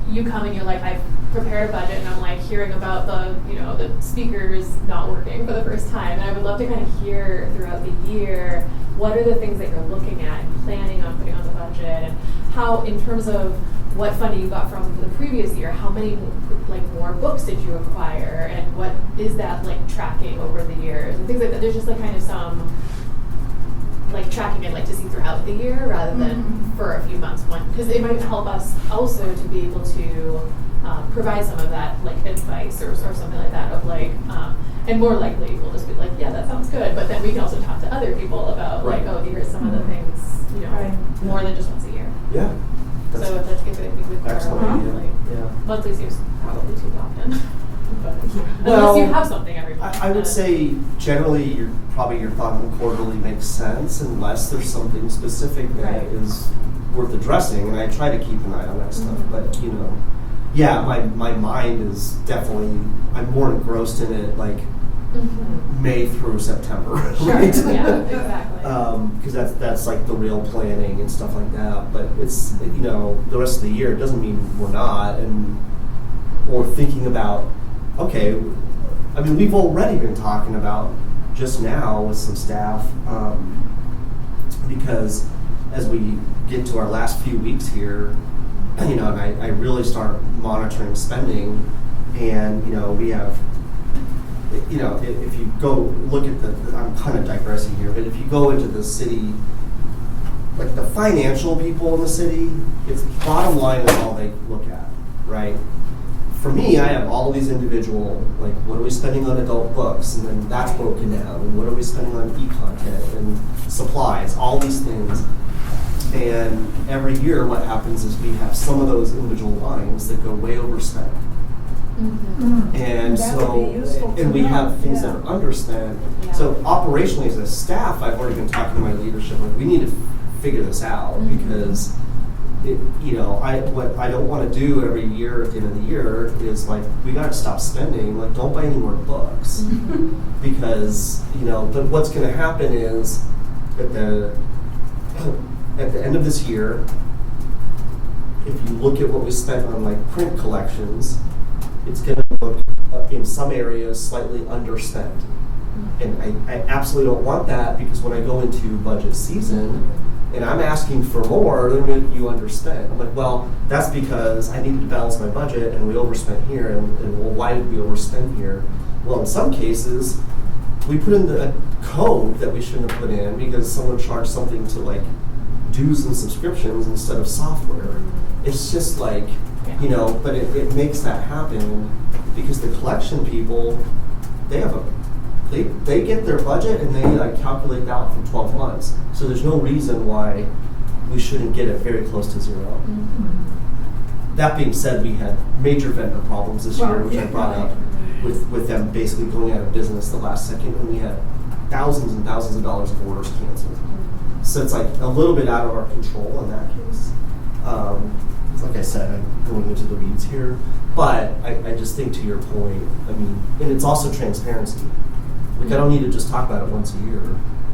you come and you're like, I've prepared a budget, and I'm like hearing about the, you know, the speakers not working for the first time. And I would love to kind of hear throughout the year, what are the things that you're looking at and planning on putting on the budget, and how, in terms of what funding you got from the previous year, how many like more books did you acquire, and what is that like tracking over the years and things like that. There's just like kind of some like tracking I'd like to see throughout the year rather than for a few months, because it might help us also to be able to provide some of that like advice or something like that of like, and more likely we'll just be like, yeah, that sounds good, but then we can also talk to other people about like, oh, here's some of the things, you know, Right. more than just once a year. Yeah. So if that's good, I think we've got Excellent our idea. like Yeah. monthly seems probably too often. But Well, unless you have something every month. I would then- say generally your thought on quarterly makes sense unless there's something specific that Right. is worth addressing, and I try to keep an eye on that stuff. Mhm. But yeah, my mind is definitely, I'm more engrossed in it like Mhm. May through September. Sure, right? yeah, exactly. Because that's like the real planning and stuff like that. But it's the rest of the year, it doesn't mean we're not, or thinking about, okay, I mean, we've already been talking about just now with some staff, because as we get to our last few weeks here, and I really start monitoring spending, and we have, if you go look at I'm kind of digressing here, but if you go into the city, like the financial people in the city, it's bottom line is all they look at, right? For me, I have all these individual, like, what are we spending on adult books? And then that's broken down. And what are we spending on e-content and supplies? All these things. And every year what happens is we have some of those individual lines that go way overspent. Mhm. And That would so, be useful to and we know, have things yeah. that are underspent. Yeah. So operationally as a staff, I've already been talking to my leadership, like, we need to figure this out Mhm. because what I don't want to do every year at the end of the year is like, we got to stop spending, like, don't buy any more books. Mhm. Because, but what's going to happen is at the end of this year, if you look at what we spent on like print collections, it's going to look in some areas slightly underspent. And I absolutely don't want that, because when I go into budget season and I'm asking for more, they're going to you underspend. I'm like, well, that's because I needed to balance my budget and we overspent here. And well, why did we overspend here? Well, in some cases, we put in the code that we shouldn't have put in because someone charged something to like dues and subscriptions instead of software. It's just like, but it makes that happen because the collection people, they get their budget and they like calculate that out for 12 months. So there's no reason why we shouldn't get it very close to zero. Mhm. That being said, we had major vendor problems this year, Well, which I brought up with them basically going out of business the last second, and we had thousands and thousands of dollars of orders canceled. So it's like a little bit out of our control in that case. Like I said, I'm going into the weeds here, but I just think to your point, I mean, and it's also transparency. Like, I don't need to just talk about it once a year.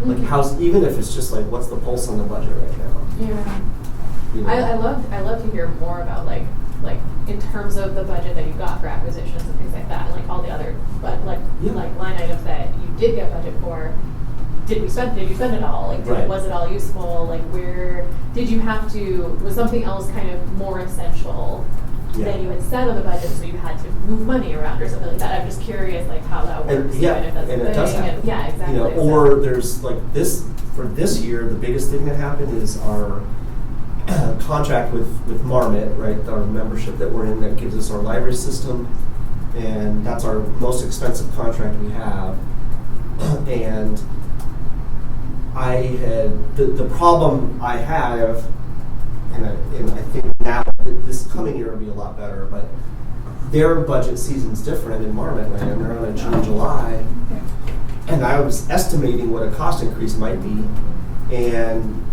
Like, even if it's just like, what's the pulse on the budget right now? Yeah. I love to hear more about like in terms of the budget that you got for acquisitions and things like that, and like all the other like line items that you did get budget for. Did you spend it all? Like, Right. was it all useful? Like, where did you have to? Was something else kind of more essential than you had said on the budget, so you had to move money around or something like that? I'm just curious, like how that works. And, yeah, if that's and a it does thing. happen. And, yeah, exactly. Or there's like for this year, the biggest thing that happened is our contract with Marmot, right? Our membership that we're in that gives us our library system, and that's our most expensive contract we have. And I had the problem I have, and I think now this coming year will be a lot better, but their budget season's different in Marmot land. They're on in June, July, and I was estimating what a cost increase might be, and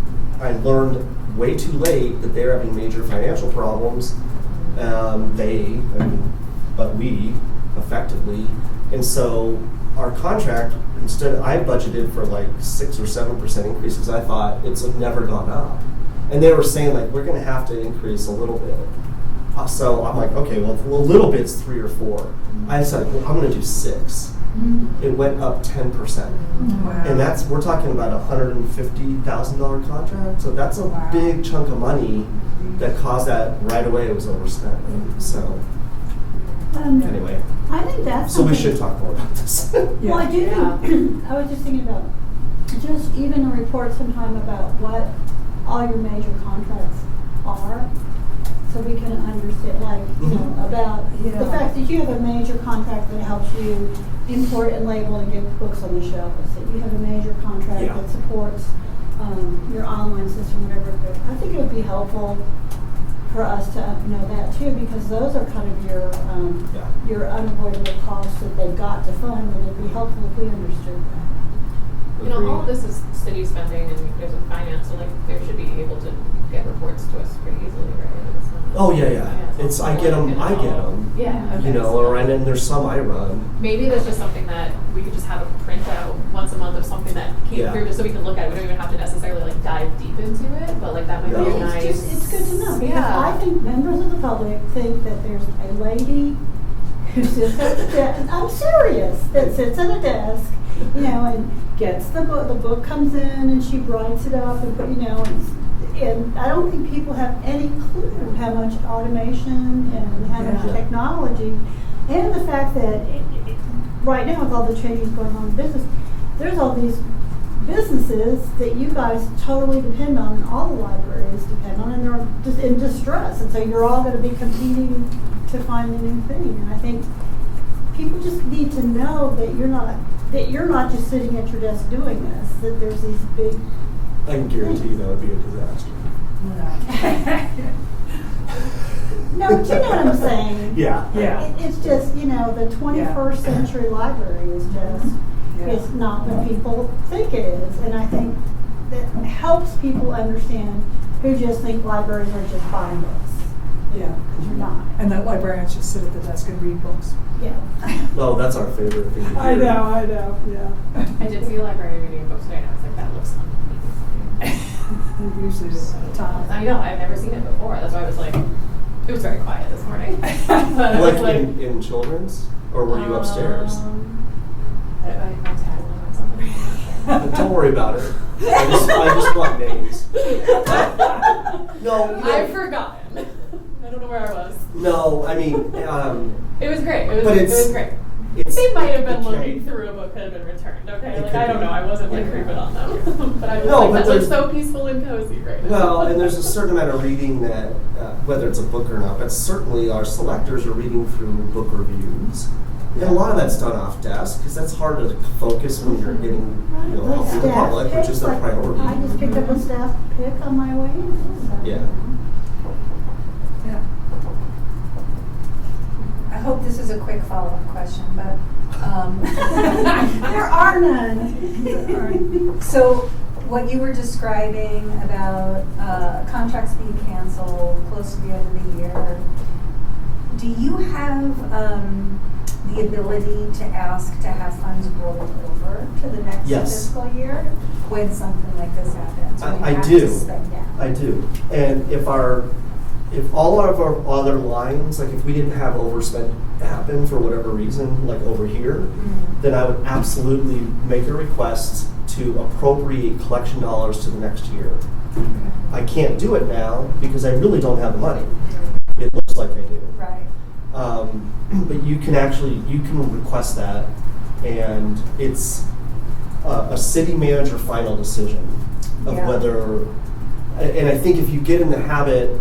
I learned way too late that they're having major financial problems. But we effectively, and so our contract, instead, I budgeted for like 6 or 7% increases. I thought it's never gone up, and they were saying like, we're going to have to increase a little bit. So I'm like, okay, well, a little bit's 3 or 4. I said, well, I'm going to do 6. It went up 10%, Wow. and we're talking about $150,000 contract. So that's a Wow. big chunk of money that caused that right away. It was overspent. Right? So anyway, I think that's so we something- should talk more about this. Well, I do Yeah. think, I was just thinking about, just even a report sometime about what all your major contracts are, so we can understand, like, about the Yeah. fact that you have a major contract that helps you import and label and get books on the shelf, that you have a major contract Yeah. that supports your online system, whatever. But I think it would be helpful for us to know that too, because those are kind of your unavoidable costs that they've got to fund, and it'd be helpful if we understood that. You know, all of this is city spending and there's a finance, so like there should be able to get reports to us pretty easily, right? It's not, Oh yeah. It's I get them. Yeah. Okay, You know, so and then there's some I run. maybe there's just something that we could just have a printout once a month of something that came Yeah. through, just so we can look at it. We don't even have to necessarily like dive deep into it, but like that might No. be a It's nice. just, it's good to know, because Yeah. I think members of the public think that there's a lady who sits at the desk, I'm serious, that sits at a desk, you know, and gets the book comes in and she writes it up and put, you know, and I don't think people have any clue how much automation and how much Yeah. technology, and the fact that right now with all the changes going on in business, there's all these businesses that you guys totally depend on, and all the libraries depend on, and they're just in distress, and so you're all going to be competing to find a new thing. And I think people just need to know that you're not just sitting at your desk doing this, that there's these big. I can guarantee you that would be a disaster. No, but you know what I'm saying. Yeah. It's just, you know, the 21st century library is just, it's not what people think it is. And I think that helps people understand who just think libraries are just buying books. Yeah. You're not. And that librarians just sit at the desk and read books. Yeah. Oh, that's our favorite thing to hear. I know, yeah. I did see a librarian reading a book today and I was like, that looks amazing. Usually it's at a time. I know, I've never seen it before. That's why I was like, it was very quiet this morning. But I was Like in children's? Or were you upstairs? I tagged on something. Don't worry about it. I just want names. No, I've forgotten. I don't know where I was. No, I mean, It was great. It But was great. it's. They might have been okay. looking through a book that had been returned, okay? It Like, could I don't be. know. I wasn't like Yeah. creeping on them. But I was No, like, but that looks there's- so peaceful and cozy right now. Well, and there's a certain amount of reading that, whether it's a book or not, but certainly our selectors are reading through book reviews. And a lot of that's done off desk, because that's hard to focus when you're getting, you know, help from the public, which is their priority. I just picked up a staff pick on my way in. So. Yeah. Yeah. I hope this is a quick follow-up question, but There are none. So what you were describing about contracts being canceled close to the end of the year, do you have the ability to ask to have funds rolled over to the next Yes. fiscal year when something like this happens? when you I have do. to spend down? I do. And if all of our other lines, like if we didn't have overspend happen for whatever reason, like over here, Mhm. then I would absolutely make a request to appropriate collection dollars to the next year. I can't do it now because I really don't have the money. It looks like I do. Right. But you can request that, and it's a city manager final decision of Yeah. whether, and I think if you get in the habit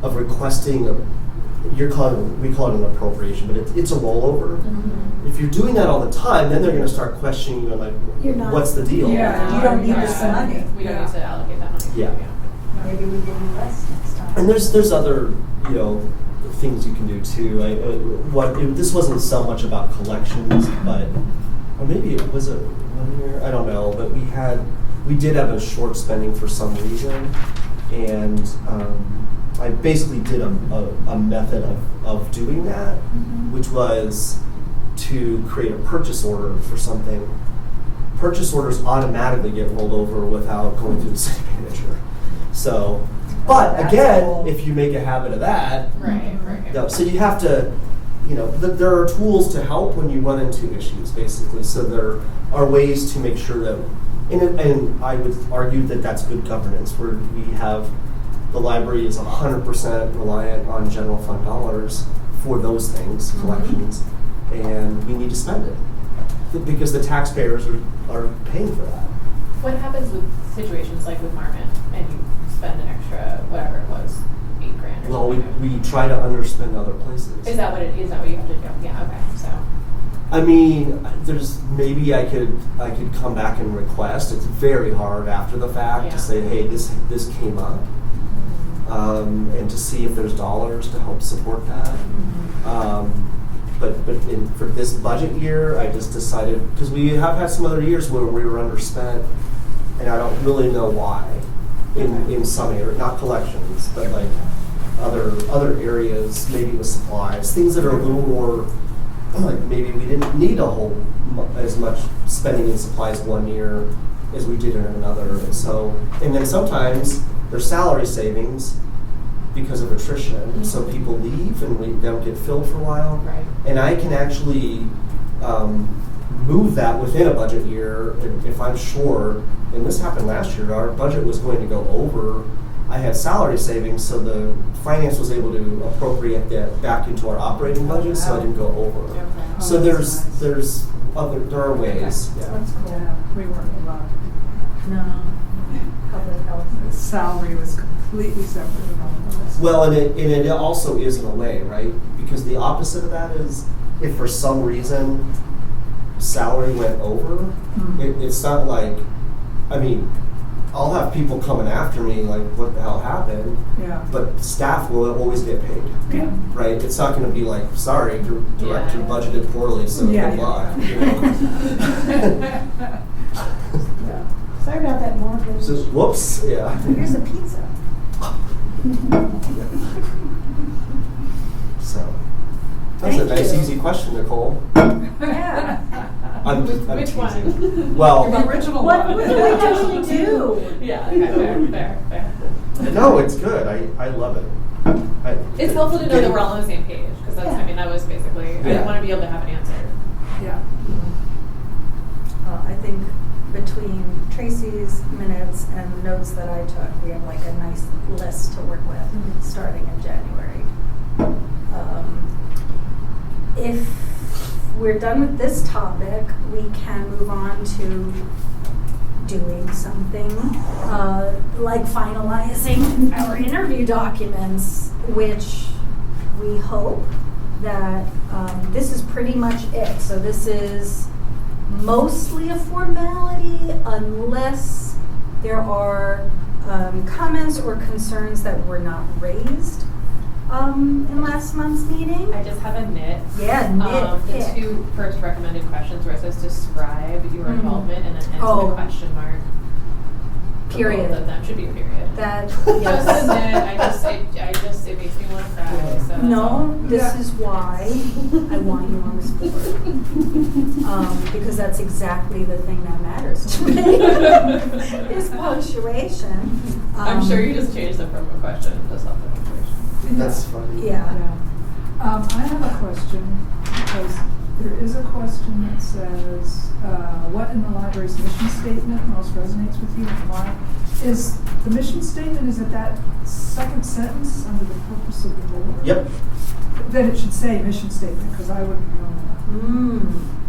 of requesting, we call it an appropriation, but it's a rollover. Mhm. If you're doing that all the time, then they're going to start questioning you, like, You're not- what's the deal? Yeah, you don't need this money. We don't need to allocate that money. Yeah. Maybe we give you less next time. And there's other, things you can do too. This wasn't so much about collections, but, or maybe it was 1 year, I don't know, but we did have a short spending for some reason, and I basically did a method of doing that, which was to create a purchase order for something. Purchase orders automatically get rolled over without going through the city manager. So, but That's again, cool. if you make a habit of that, Right. so you have to, there are tools to help when you run into issues, basically. So there are ways to make sure that, and I would argue that that's good governance, where we have, the library is 100% reliant on general fund dollars for those things, collections, and we need to spend it because the taxpayers are paying for that. What happens with situations like with Marmot and you spend an extra, whatever it was, $8,000 or Well, something? we try to underspend other places. Is that what you have to do? Yeah, okay, so. I mean, maybe I could come back and request. It's very hard after the fact Yeah. to say, hey, this came up. and to see if there's dollars to help support that. But for this budget year, I just decided, because we have had some other years where we were underspent, and I don't really know why in some areas, not collections, but like other areas, maybe with supplies, things that are a little more, like maybe we didn't need as much spending in supplies one year as we did in another. And then sometimes there's salary savings because of attrition. So people leave and we don't get filled for a while. Right. And I can actually move that within a budget year if I'm short. And this happened last year. Our budget was going to go over. I had salary savings, so the finance was able to appropriate that back into our operating budget, so I didn't go over. Okay. So that's nice. there are ways. Yeah. That's cool. Yeah, we weren't allowed. No, public health. The salary was completely separate from all of this. Well, and it also is in a way, right? Because the opposite of that is if for some reason salary went over, it's not like, I mean, I'll have people coming after me like, what the hell happened? Yeah. But staff will always get paid, Yeah. right? It's not going to be like, sorry, your director Yeah. budgeted poorly, so Yeah, good yeah, luck. yeah. You know? Yeah. Sorry about that, mortgage. So, whoops, yeah. Here's a pizza. So that's a Thank nice, you. easy question, Nicole. Yeah. I'm Which teasing. one? Well, The original What one. do we usually do? Yeah, okay, fair. no, it's good. I love it. It's helpful to know that we're all on the same page, because that's, Yeah. I mean, that was basically, I Yeah. didn't want to be able to have an answer. Yeah. I think between Tracy's minutes and the notes that I took, we have like a nice list to work with starting in January. If we're done with this topic, we can move on to doing something like finalizing our interview documents, which we hope that this is pretty much it. So this is mostly a formality unless there are comments or concerns that were not raised in last month's meeting. I just have a nit. Yeah, The nitpick. two first recommended questions where it says describe your Mhm. involvement and then answer Oh. the question mark. For Period. Both of them should be a period. That, Just a yes. nit. it makes me want to cry. So that's No, all. this is why I want you on this board. Because that's exactly the thing that matters to me, is punctuation. I'm sure you just changed them from a question to self-evaluation. That's funny. Yeah. I have a question, because there is a question that says, what in the library's mission statement most resonates with you and why? Is the mission statement, is it that second sentence under the purpose of the board? Yep. Then it should say mission statement, because I wouldn't know Mm.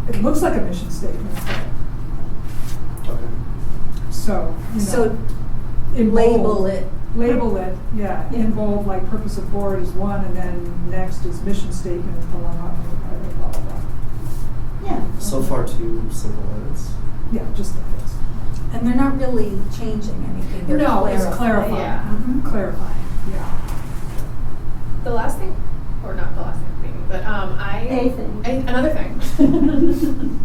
that. It looks like a mission statement, Okay. so, you know. So in label bold. it. Label it, yeah, in bold, like purpose of board is one, and then next is mission statement, blah, blah, blah, blah, blah, blah. Yeah. So far, 2 simple edits. Yeah, just like this. And they're not really changing anything. They're No, it's clarifying. Yeah. Mhm. Clarifying, yeah. The last thing, or not the last thing maybe, but another thing.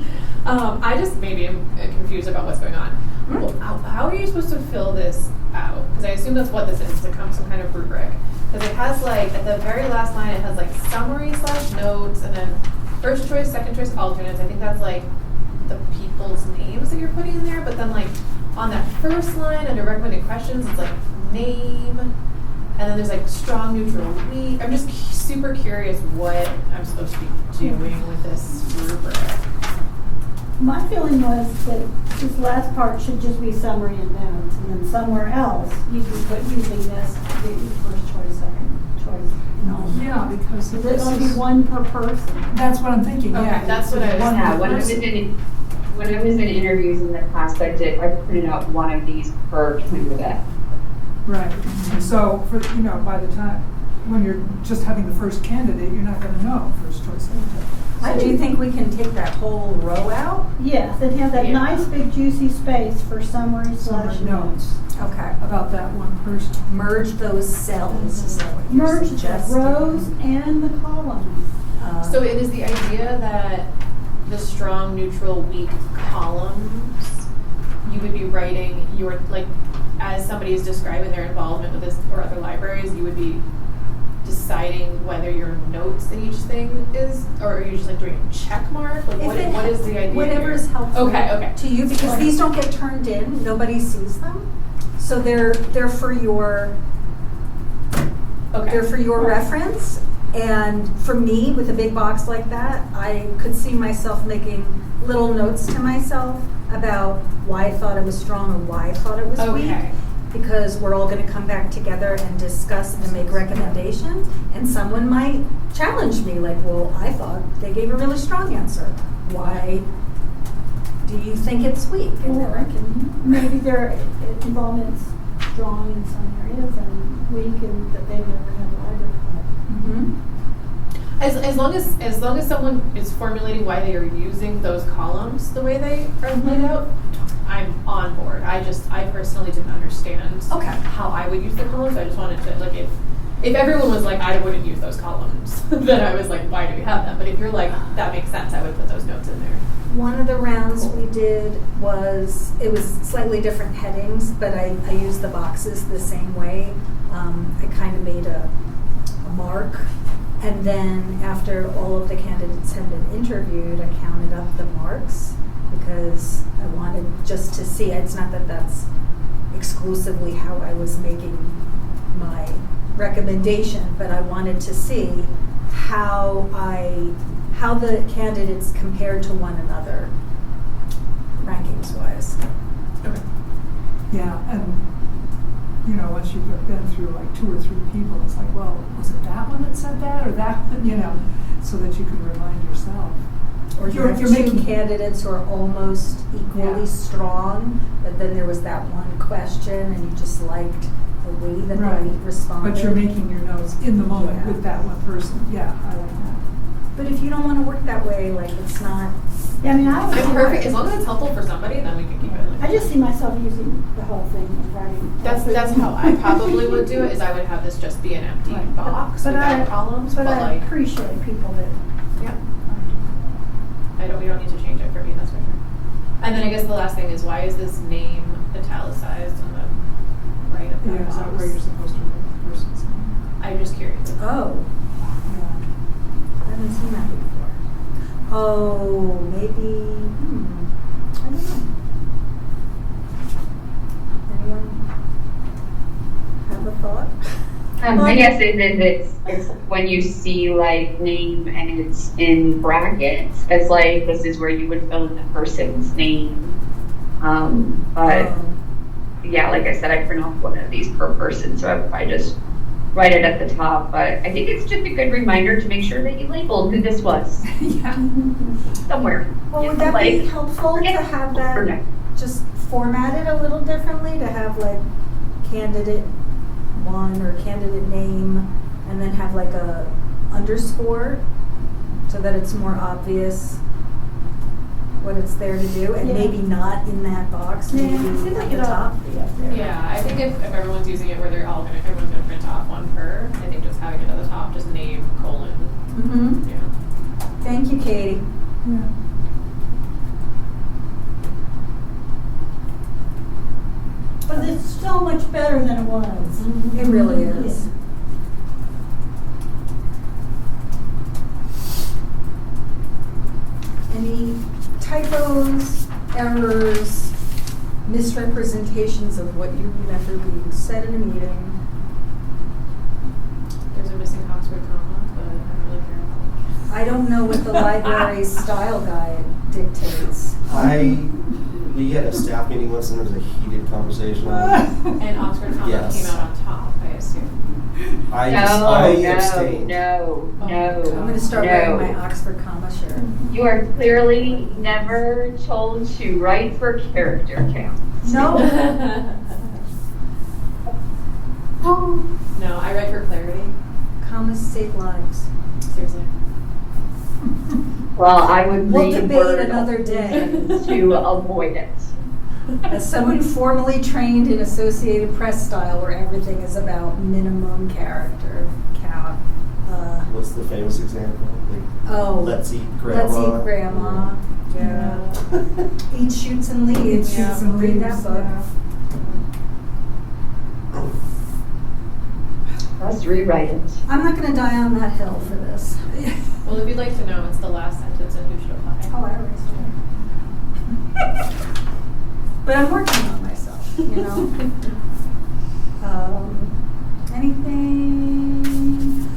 I just maybe am confused about what's going on. Well, how are you supposed to fill this out? Because I assume that's what this is, to come some kind of rubric. Because it has like, at the very last line, it has like summary / notes, and then first choice, second choice, alternates. I think that's like the people's names that you're putting in there. But then like on that first line under recommended questions, it's like name, and then there's like strong, neutral, weak. I'm just super curious what I'm supposed to be doing with this rubric. My feeling was that this last part should just be summary and notes, and then somewhere else you can put using this to get your first choice, second choice, and all. Yeah, because Is it this going to is, be one per person? that's what I'm thinking, yeah. Okay, that's what I was- One Yeah, per when I was person. in interviews in the past, I printed out one of these per candidate. Right, so for, you know, by the time, when you're just having the first candidate, you're not gonna know first choice, second choice. Do you think we can take that whole row out? Yes, and have that Yeah. nice big juicy space for summary / Summary notes. Okay. about that one person. Merge those cells, is that what you're Merge the suggesting? rows and the columns. So it is the idea that the strong, neutral, weak columns, you would be writing your, like, as somebody is describing their involvement with this or other libraries, you would be deciding whether your notes in each thing is, or are you just like doing a check mark? Like, what is the idea? Whatever here? is helpful Okay. to you, because these don't get turned in, nobody sees them. So they're for your Okay. They're for your reference, and for me, with a big box like that, I could see myself making little notes to myself about why I thought it was strong or why I thought it was weak. Okay. Because we're all gonna come back together and discuss and make recommendations, and someone might challenge me, like, well, I thought they gave a really strong answer. Why do you think it's weak? And then I can, Maybe their involvement's strong in some areas and weak in that they've never had a library club. Mhm. As long as someone is formulating why they are using those columns the way they are laid out, I'm on board. I personally didn't understand Okay. how I would use the columns. I just wanted to, like, if everyone was like, I wouldn't use those columns, then I was like, why do we have them? But if you're like, that makes sense, I would put those notes in there. One of the rounds we did it was slightly different headings, but I used the boxes the same way. I kind of made a mark, and then after all of the candidates had been interviewed, I counted up the marks because I wanted just to see. It's not that that's exclusively how I was making my recommendation, but I wanted to see how the candidates compared to one another, rankings wise. Okay. Yeah, and, once you've been through like 2 or 3 people, it's like, well, was it that one that said that or that one, so that you can remind yourself. Or You're you're making- two candidates who are almost equally Yeah. strong, but then there was that one question and you just liked the way that Right. they responded. But you're making your notes in the moment Yeah. with that one person. Yeah, I like that. But if you don't want to work that way, like, it's not. Yeah, I mean, I'm perfect. As long as it's helpful for somebody, then we can keep it. I just see myself using the whole thing of writing. That's how I probably would do it. Is I would have this just be an empty Right. box But without I- columns. But I like, appreciate people that. yeah, we don't need to change it for me. That's for sure. And then I guess the last thing is, why is this name italicized on the right of that Yeah, is that box? where you're supposed to write the person's name? I'm just curious. Oh, Yeah. I haven't seen that before. Oh, maybe, I don't know. Anyone have a thought? I guess it's when you see like name and it's in brackets, it's like this is where you would fill in the person's name. But yeah, like I said, I print off one of these per person, so I just write it at the top. But I think it's just a good reminder to make sure that you labeled who this was Yeah. somewhere. Well, would You that know, be like, helpful to yeah, have for that next. just formatted a little differently, to have like candidate one or candidate name, and then have like a underscore so that it's more obvious what it's there to do, and Yeah. maybe not in that box, Yeah, maybe it seems at like the it ought top. to be up there. Yeah, I think if everyone's using it where everyone's gonna print off one per, I think just having it at the top, just name, colon, Mm-hmm. yeah. Thank you, Katie. Yeah. But it's so much better than it was. It really is. Any typos, errors, misrepresentations of what you remember being said in a meeting? There's a missing Oxford comma, but I don't really care about I don't know what the library's style guide dictates. We had a staff meeting once and there was a heated conversation on it. it. And Oxford comma Yes. came out on top, I assume. I No, abstained. no. I'm gonna start wearing my Oxford comma shirt. You are clearly never told to write for character count. No. No, I write for clarity. Commas save lives. Seriously. Well, I would We'll read debate Word another day. to avoid it. As someone formerly trained in Associated Press style, where everything is about minimum character count. What's the famous example? Like, Oh, Let's Eat Grandma. Let's Eat Grandma. Yeah. Eat, Shoots, and Leaves. Eat, Shoots, and Read that Leaves, book. yeah. Let's rewrite it. I'm not going to die on that hill for this. Well, if you'd like to know, it's the last sentence in Who Should Apply. Oh, I erased it. But I'm working on myself, you know. Anything?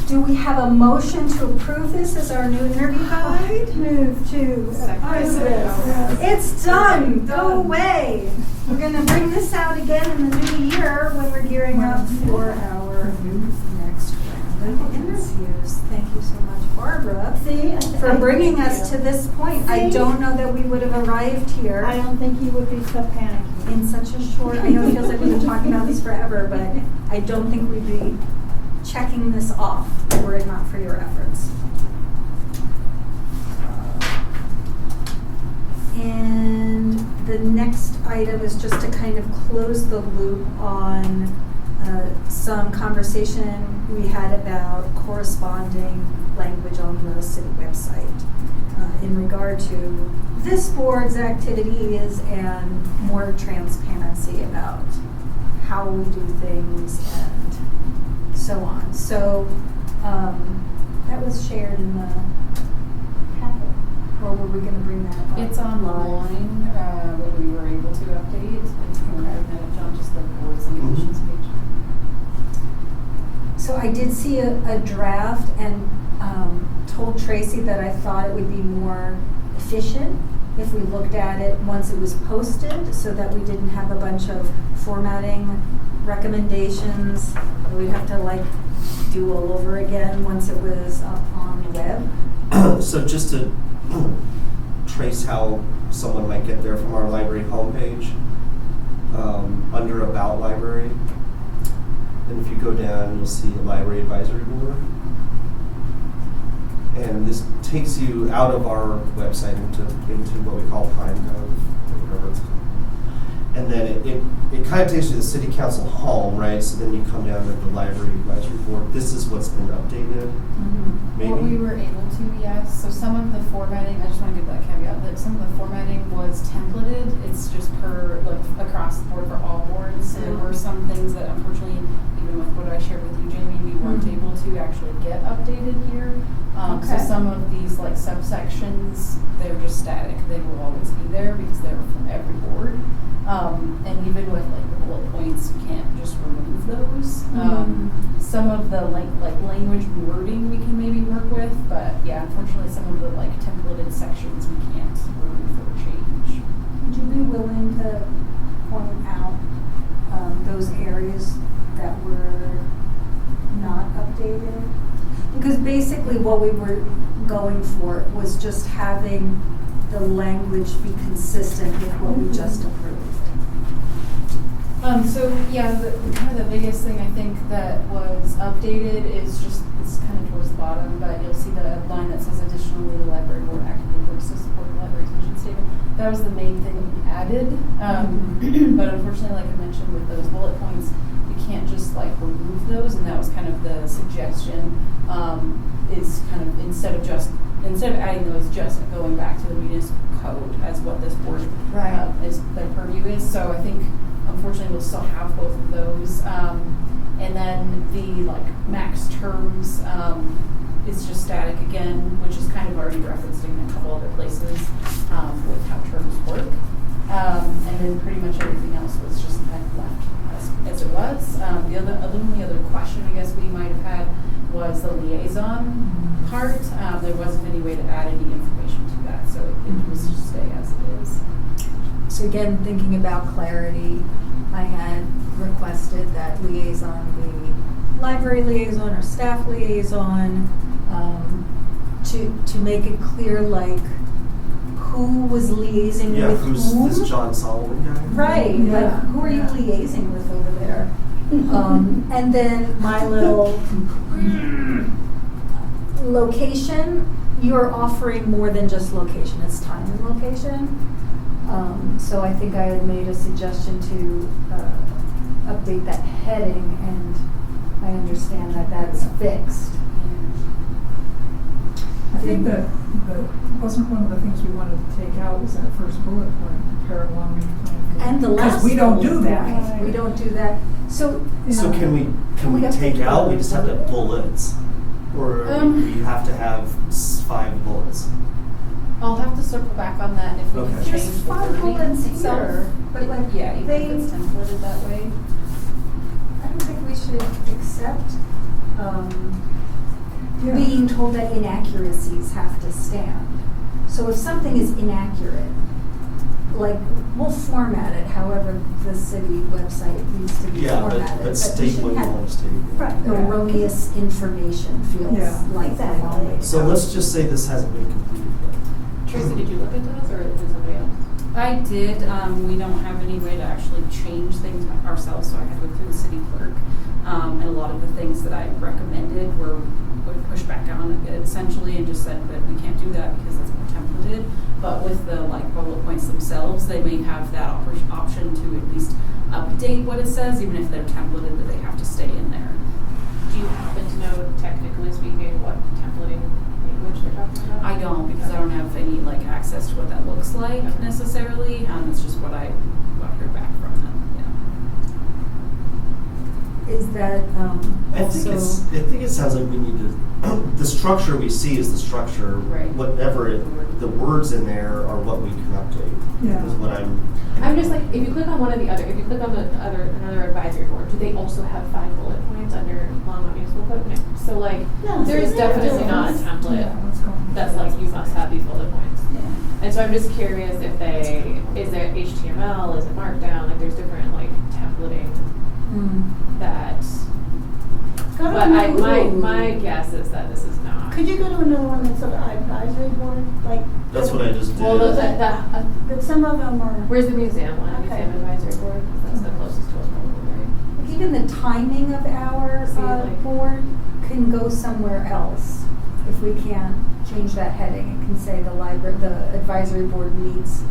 Do we have a motion to approve this as our new interview guide? Move to Second. approve this. It's done. Go away. We're going to bring this out again in the new year when we're gearing up for our next round of interviews. Thank you so much, Barbara, See, for bringing us to this point. I don't know that we would have arrived here I don't think you would be so panicky. in such a short, I know it feels like we've been talking about this forever, but I don't think we'd be checking this off were it not for your efforts. And the next item is just to kind of close the loop on some conversation we had about corresponding language on the city website in regard to this board's activities and more transparency about how we do things and so on. So that was shared in the packet. Or were we going to bring that up? It's online, what we were able to update. It's kind of on just the boards and commissions page. So I did see a draft and told Tracy that I thought it would be more efficient if we looked at it once it was posted, so that we didn't have a bunch of formatting recommendations that we'd have to like do all over again once it was up on the web. So just to trace how someone might get there from our library homepage, under About Library, and if you go down, you'll see a Library Advisory Board. And this takes you out of our website into what we call PrimeGov, whatever it's called. And then it kind of takes you to the City Council home, right? So then you come down to the Library Advisory Board. This is what's been updated. Maybe. What we were able to, yes. So some of the formatting, I just want to give that caveat, that some of the formatting was templated. It's just per, like, across the board for all boards. So there were some things that unfortunately, even with what I shared with you, Jamie, we weren't able to actually get updated here. So some of these, like, subsections, they're just static. They will always be there because they're from every board. And even with, like, the bullet points, you can't just remove those. Some of the like language wording we can maybe work with, but yeah, unfortunately some of the like templated sections we can't remove or change. Would you be willing to point out those areas that were not updated? Because basically what we were going for was just having the language be consistent with what we just approved. So yeah, kind of the biggest thing I think that was updated is just, it's kind of towards the bottom, but you'll see the line that says additionally the library board actively works to support the library's mission statement. That was the main thing we added. But unfortunately, like I mentioned with those bullet points, you can't just like remove those, and that was kind of the suggestion, is kind of instead of adding those, just going back to the municipal code as what this board is their purview is. So I think unfortunately we'll still have both of those. And then the like max terms is just static again, which is kind of already referenced in a couple other places with how terms work. And then pretty much everything else was just kind of left as it was. The only other question I guess we might have had was the liaison part. There wasn't any way to add any information to that, so it was just stay as it is. So again, thinking about clarity, I had requested that liaison be library liaison or staff liaison, to make it clear like who was liaising with who's whom. this John Solomon guy? Right, like who are you liaising with over there? And then my little location, you're offering more than just location, it's time and location. So I think I had made a suggestion to update that heading, and I understand that that's fixed. I think that wasn't one of the things we wanted to take out was that first bullet point, prepare a long-range plan. And the last. Because we don't do bullet that. point, we don't do that. So. So can we have take to- out, we just have to have bullets? Or we have to have 5 bullets? I'll have to circle back on that if we can Okay. change There's the 5 wording bullets itself. here, but like, Yeah, even they, if it's templated that way. I don't think we should accept, Yeah. being told that inaccuracies have to stand. So if something is inaccurate, like, we'll format it however the city website needs to be Yeah, formatted. but we state should what you have want to state. Right, erroneous information feels Yeah. like the wrong way to So go. let's just say this hasn't been completed yet. Tracy, did you look into this, or did somebody else? I did, we don't have any way to actually change things ourselves, so I had to go through the city clerk. And a lot of the things that I recommended were pushed back on essentially and just said that we can't do that because that's more templated. But with the like bullet points themselves, they may have that option to at least update what it says, even if they're templated, that they have to stay in there. Do you happen to know, technically speaking, what templating language they're talking about? I don't, because I don't have any like access to what that looks like necessarily, and it's just what I heard back from them. Is that, I think it sounds like we need to, the structure we see is the structure. Right. Whatever the words in there are what we can update. Yeah. Is what I'm just like, if you click on one of the other, if you click on another advisory board, do they also have 5 bullet points under Longmont Municipal Code? No. So like, No, there's so definitely they're not a different. template Yeah, let's go. that's like, you must have these bullet points. Yeah. And so I'm just curious if is it HTML, is it Markdown, like there's different like templating that, Go to but another- my guess is that this is not. Could you go to another one that's an advisory board, like? That's what I just did. Well, But some of them are. where's the museum one? Okay. Museum advisory board, that's the closest to us probably, right? like even the timing of our See, like- board can go somewhere else. If we can't change that heading, it can say the advisory board meets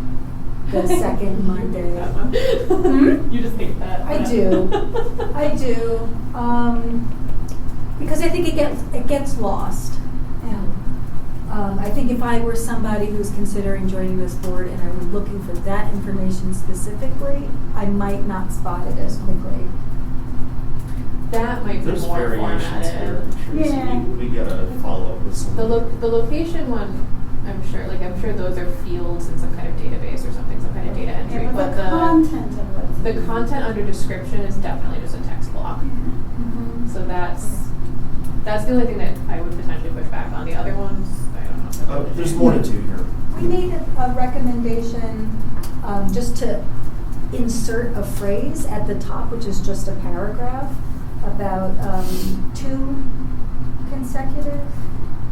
the second Monday. You just think that. I do. Because I think it gets lost. And I think if I were somebody who's considering joining this board and I were looking for that information specifically, I might not spot it as quickly. That might be There's more variations here. formatted. Tracy. Yeah. We gotta follow up with some. The location one, I'm sure those are fields in some kind of database or something, some kind of data entry. Yeah, but the content of what's. the content under description is definitely just a text block. So that's the only thing that I would potentially push back on. The other ones, I don't know. There's more to do here. We need a recommendation just to insert a phrase at the top, which is just a paragraph, about 2 consecutive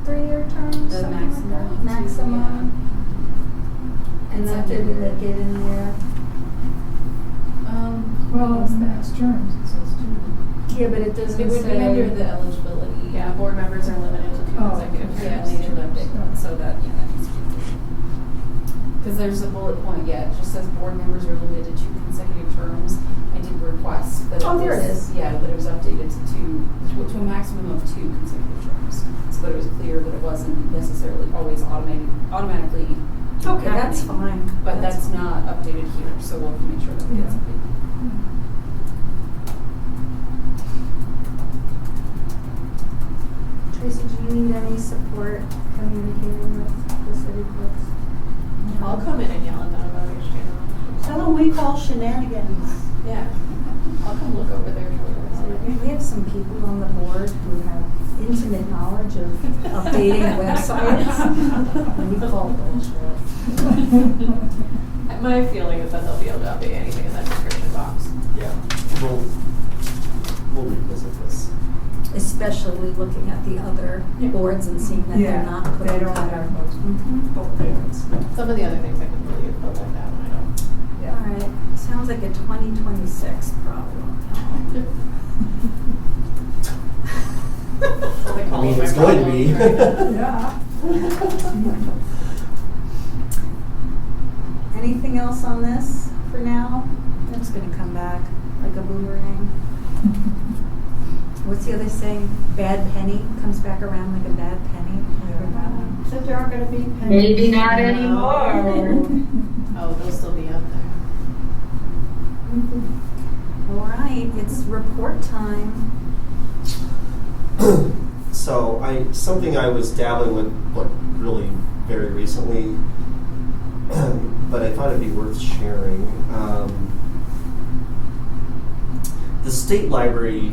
3-year terms. The something like that. maximum. Maximum. And that didn't get in there. Well, it's max terms, it says 2. Yeah, but it doesn't It would say. be under the eligibility. Yeah, board members are limited to 2 Oh, consecutive Yeah, terms. they should update that, so that, yeah, that needs to be. Because there's a bullet point, yeah, it just says board members are limited to 2 consecutive terms. I did request that. Oh, there it is. Yeah, that it was updated to to a maximum of 2 consecutive terms. So that it was clear that it wasn't necessarily always automatically. Okay, that's happening. fine. But that's not updated here, so we'll have to make sure that gets Yeah. updated. Tracy, do you need any support communicating with the city clerks? I'll come in and yell at them about HTML. Tell them we call shenanigans. Yeah. I'll come look over their shoulders. We have some people on the board who have intimate knowledge of updating websites. And we call bullshit. My feeling is that they'll be able to update anything in that description box. Yeah. We'll revisit this. Especially looking at the other boards and seeing that they're not they putting don't that have those Mhm. bullet points. Some of the other things I can believe, but like that one I don't. All right, sounds like a 2026 problem. I mean, it's going to be. Yeah. Anything anything else on this for now? It's gonna come back like a boomerang. What's the other saying? Bad penny comes back around like a bad penny. Remember that one? Except there aren't gonna be pennies. Maybe not now. anymore. Oh, they'll still be up there. All right, it's report time. So something I was dabbling with, like, really very recently, but I thought it'd be worth sharing. The state library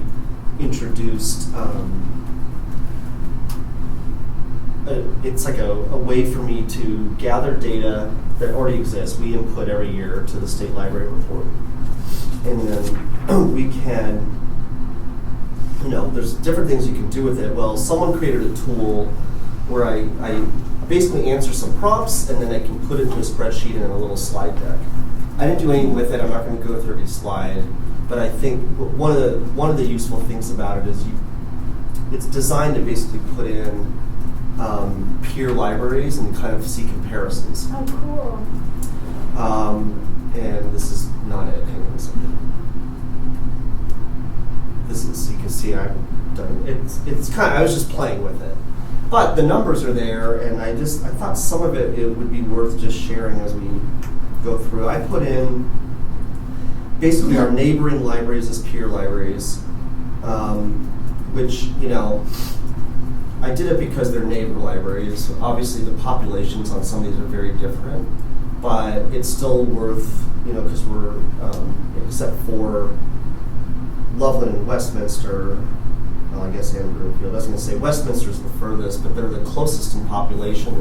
introduced, it's like a way for me to gather data that already exists. We input every year to the state library report. And then we can, there's different things you can do with it. Well, someone created a tool where I basically answer some prompts and then I can put it into a spreadsheet and in a little slide deck. I didn't do anything with it. I'm not going to go through every slide, but I think one of the useful things about it is it's designed to basically put in peer libraries and kind of see comparisons. Oh, cool. And this is not it. Hang on a second. This is, you can see I've done it's kind of, I was just playing with it. But the numbers are there, and I thought some of it would be worth just sharing as we go through. I put in basically our neighboring libraries as peer libraries, which, I did it because they're neighbor libraries. Obviously the populations on some of these are very different, but it's still worth, because we're, except for Loveland and Westminster, well, I guess Broomfield. I was going to say Westminster's the furthest, but they're the closest in population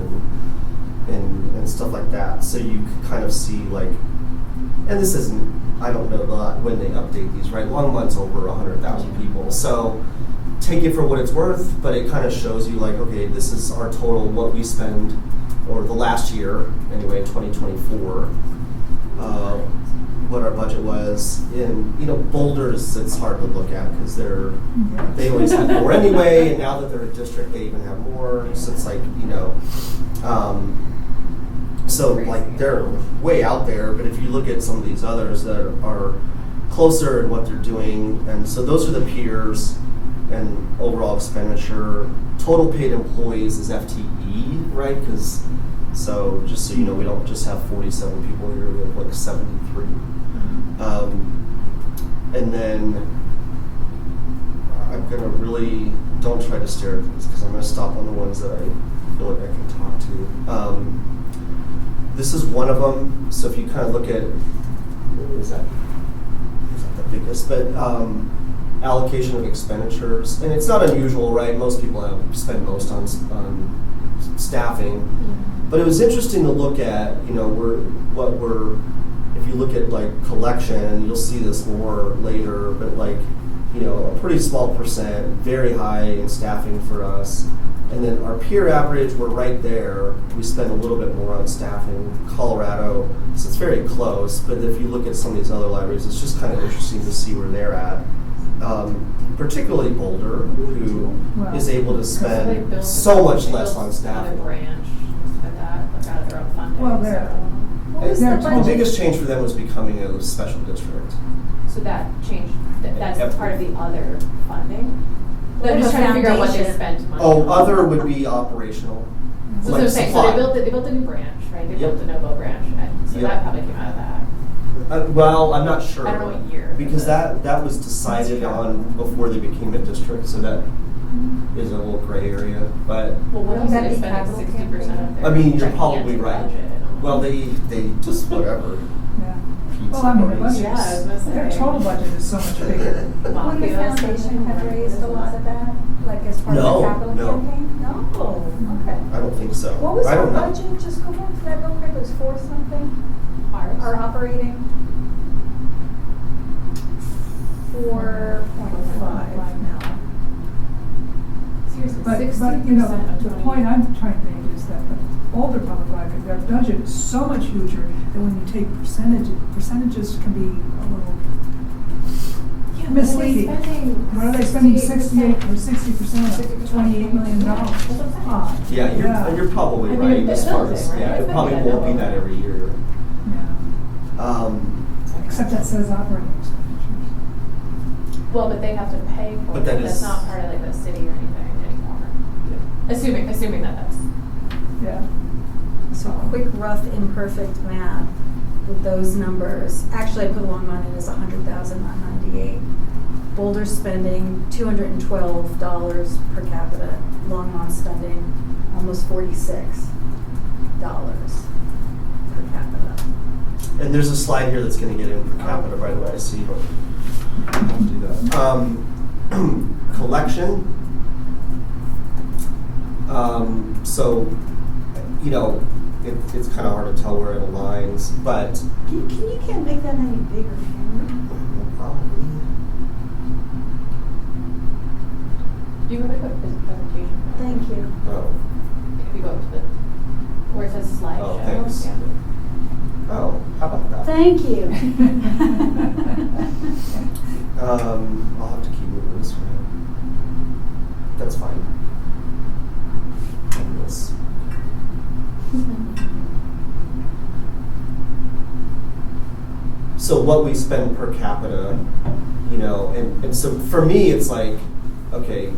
and stuff like that. So you can kind of see, like, and this isn't, I don't know when they update these, right? Longmont's over 100,000 people. So take it for what it's worth, but it kind of shows you, like, okay, this is our total, what we spend, or the last year, anyway, 2024, what our budget was. In, Boulder's, it's hard to look at because they always have more anyway, and now that they're a district, they even have more. So it's like, so like they're way out there, but if you look at some of these others that are closer in what they're doing, and so those are the peers and overall expenditure. Total paid employees is FTE, right? So just so you know, we don't just have 47 people here, we have like 73. And then I'm gonna really, don't try to stare at these because I'm gonna stop on the ones that I feel like I can talk to. This is one of them. So if you kind of look at, is that the biggest, but allocation of expenditures, and it's not unusual, right? Most people spend most on staffing, but it was interesting to look at, if you look at like collection, and you'll see this more later, but like, a pretty small percent, very high in staffing for us. And then our peer average, we're right there. We spend a little bit more on staffing. Colorado, so it's very close, but if you look at some of these other libraries, it's just kind of interesting to see where they're at. Particularly Boulder, who is able to spend so much less on staffing. A branch for that, like out of their own funding. Well, The biggest change for them was becoming a special district. So that changed, that's Yep. part of the other funding? Well, I'm just the trying to figure out what they foundation. spent money Oh, on. other would be operational. So like they're saying, so supply. they built a new branch, right? They Yep. built a Novo branch, and so Yep. that probably came out of that. Well, I'm not sure. I don't know what year. Because that was decided on before they became a district, so that is a little gray area. But Well, what Wouldn't else that are they be spending capital 60% of campaign? their I mean, you're gigantic probably right. budget on? Well, they just whatever. Yeah. Pizza Well, I mean, the parties. budget Yeah, I was gonna their say. total budget is so much bigger. Wouldn't the foundation have raised a lot of that, like as part No, of the capital no. campaign? No, okay. I don't think so. What was I our don't know. budget, just go back to that real quick, it was for something? Ours? Our operating? 4.5 now. Seriously, But 60% of the point I'm trying to make is that the older public library, their budget is so much huger that when you take percentages can be a little misleading. What are they spending 68 or 60% of $28 million? Yeah, you're probably I mean, right it as far as builds it, right? yeah, it It's probably better than won't be Novo. that every year. Yeah. Except that says operating expenditures. Well, but they have to pay for But it. that That's is- not part of like the city or anything anymore. Assuming that that's. Yeah. So quick, rough, imperfect math with those numbers. Actually, I put Longmont in as 100,000, not 98. Boulder spending $212 per capita. Longmont spending almost $46 per capita. And there's a slide here that's going to get in per capita, by the way, so you don't have to do that. Collection. So, you know, it's kind of hard to tell where it aligns, but You can't make that any bigger, can probably. Do you have a quick presentation? you? Thank you. Oh, If you go to the, where it says slideshow. Oh, thanks. Yeah. oh, how about that? Thank you. I'll have to keep moving this around. That's fine. And this. So what we spend per capita, you know, and so for me, it's like, okay,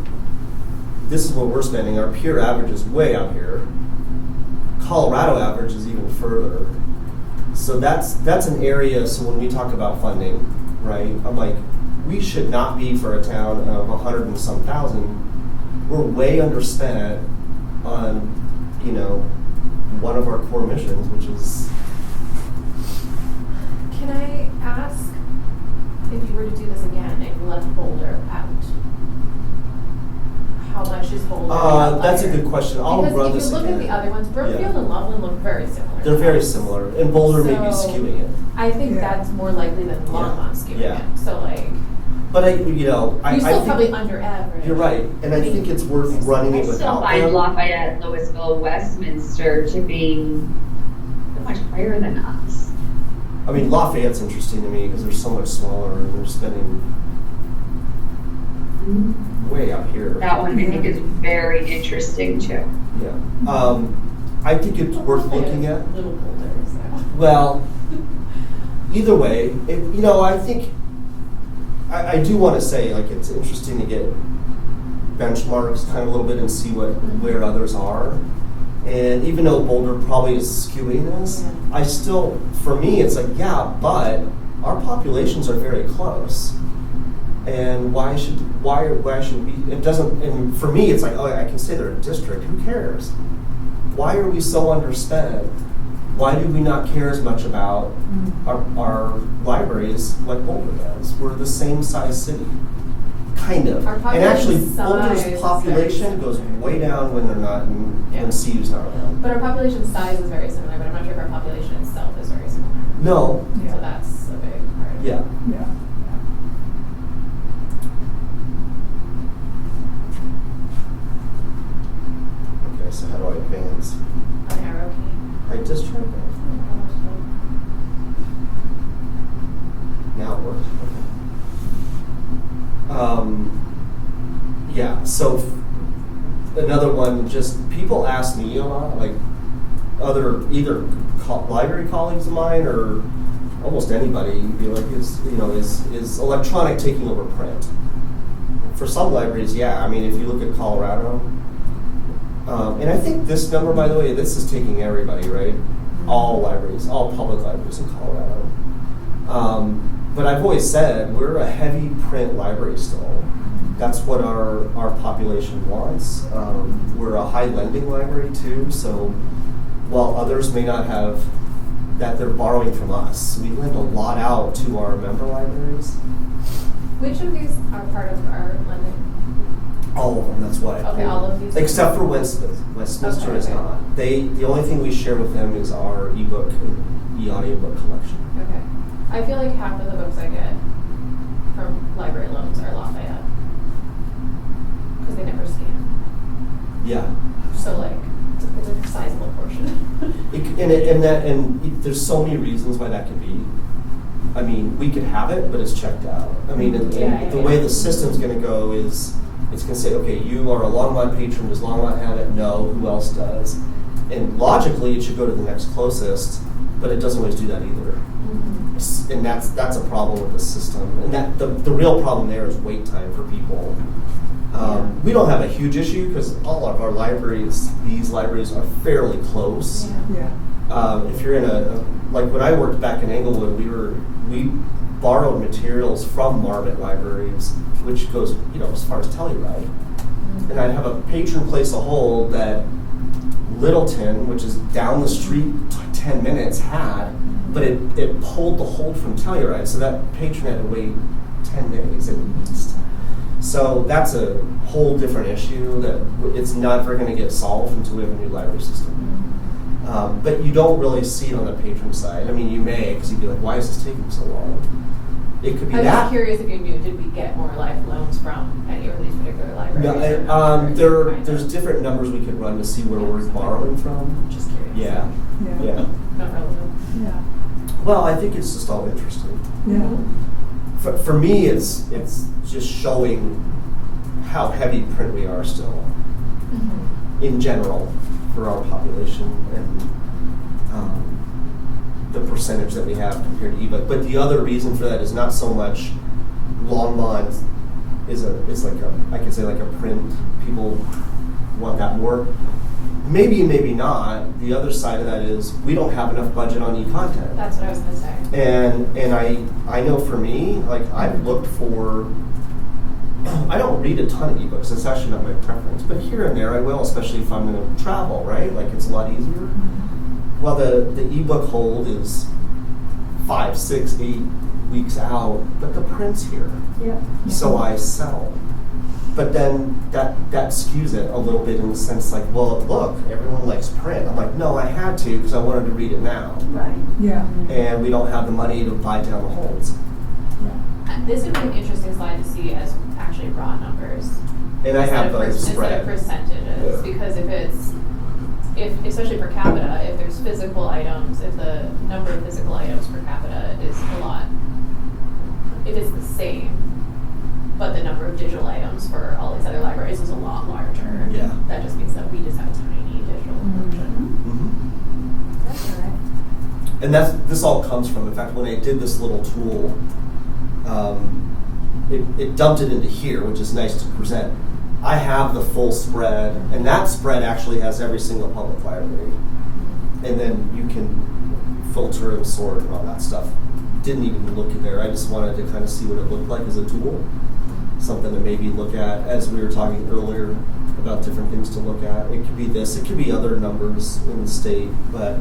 this is what we're spending. Our peer average is way out here. Colorado average is even further. So that's an area, so when we talk about funding, right, I'm like, we should not be for a town of 100 and some thousand. We're way underspent on, you know, one of our core missions, which is, Can I ask if you were to do this again and you left Boulder out? How much is Boulder? that's a good question. I'll run this Because if you look again. at the other ones, Brookfield Yeah. and Loveland look very similar. They're very similar, and Boulder may be So- skewing it. I think Yeah. that's more likely than Longmont skewing Yeah. it. So like, But I still you're still think, probably under average. you're right, and I think it's worth running I it still without find them. Lafayette, Louisville, Westminster to be much higher than us. I mean, Lafayette's interesting to me because they're so much smaller and they're spending way out here. That one I think is very interesting too. Yeah. I think it's worth looking at. Little Boulder, so. Well, either way, you know, I think I do want to say, like, it's interesting to get benchmarks kind of a little bit and see where others are. And even though Boulder probably is skewing this, Yeah. I still, for me, it's like, yeah, but our populations are very close. And why should we? It doesn't. And for me, it's like, oh, I can say they're a district. Who cares? Why are we so underspent? Why do we not care as much about our libraries like Boulder does? We're the same size city, kind of. Our And actually, population size Boulder's is population very goes similar. way down when they're not, Yeah. when CU's not around. But our population size is very similar, but I'm not sure if our population itself is very similar. No. Yeah. So that's a big part of it. Yeah. Yeah. Okay, so how do I advance? An arrow key. I just tried that. Now it works. Okay. Yeah, so another one, just people ask me a lot, like other either library colleagues of mine or almost anybody, be like, is electronic taking over print? For some libraries, yeah. I mean, if you look at Colorado, and I think this number, by the way, this is taking everybody, right? All libraries, all public libraries in Colorado. But I've always said we're a heavy print library still. That's what our population wants. We're a high lending library too, so while others may not have that, they're borrowing from us. We lend a lot out to our member libraries. Which of these are part of our lending? All of them, that's why. Okay, all of these? Except for Westminster Okay, is okay. not. The only thing we share with them is our ebook and e-audiobook collection. Okay. I feel like half of the books I get from library loans are Lafayette. Because they never scan. Yeah. So like, it's a sizable portion. And there's so many reasons why that could be. I mean, we could have it, but it's checked out. I mean, and the way the system's going to go is it's going to say, okay, you are a Longmont patron. Does Longmont have it? No. Who else does? And logically, it should go to the next closest, but it doesn't always do that either. And that's a problem with the system. And that the real problem there is wait time for people. We don't have a huge issue because all of our libraries, these libraries, are fairly close. Yeah. If you're in like when I worked back in Englewood, we borrowed materials from Marmot libraries, which goes, as far as Telluride. And I'd have a patron place a hold that Littleton, which is down the street 10 minutes, had, but it pulled the hold from Telluride, so that patron had to wait 10 days at least. So that's a whole different issue that it's never going to get solved until we have a new library system. But you don't really see it on the patron side. I mean, you may, because you'd be like, why is this taking so long? It could be I was that. just curious if you knew, did we get more life loans from any of these particular libraries? No, there's different numbers we could run to see where we're borrowing from. Just curious. Yeah. Not relevant. Yeah. Well, I think it's just all interesting. Yeah. For me, it's just showing how heavy print we are still, in general, for our population, and the percentage that we have compared to ebook. But the other reason for that is not so much Longmont is like I could say like a print. People want that more. Maybe not. The other side of that is we don't have enough budget on e-content. That's what I was going to say. And I know for me, like I've looked for. I don't read a ton of ebooks. It's actually not my preference, but here and there I will, especially if I'm going to travel. Right, like it's a lot easier. Well, the ebook hold is 5, 6, 8 weeks out, but the print's here. Yep. So I settle. But then that skews it a little bit in the sense like, well, look, everyone likes print. I'm like, no, I had to because I wanted to read it now. Right. Yeah. And we don't have the money to buy down the holds. This would be an interesting slide to see as actually raw numbers. And I have those Instead spread. of percentages, Yeah. because if especially per capita, if there's physical items, if the number of physical items per capita is a lot, if it's the same, but the number of digital items for all these other libraries is a lot larger, Yeah. that just means that we just have a tiny digital version. Mm-hmm. That's all right. And this all comes from, in fact, when I did this little tool, it dumped it into here, which is nice to present. I have the full spread, and that spread actually has every single public library. And then you can filter and sort and all that stuff. Didn't even look in there. I just wanted to kind of see what it looked like as a tool. Something to maybe look at, as we were talking earlier about different things to look at. It could be this, it could be other numbers in the state, but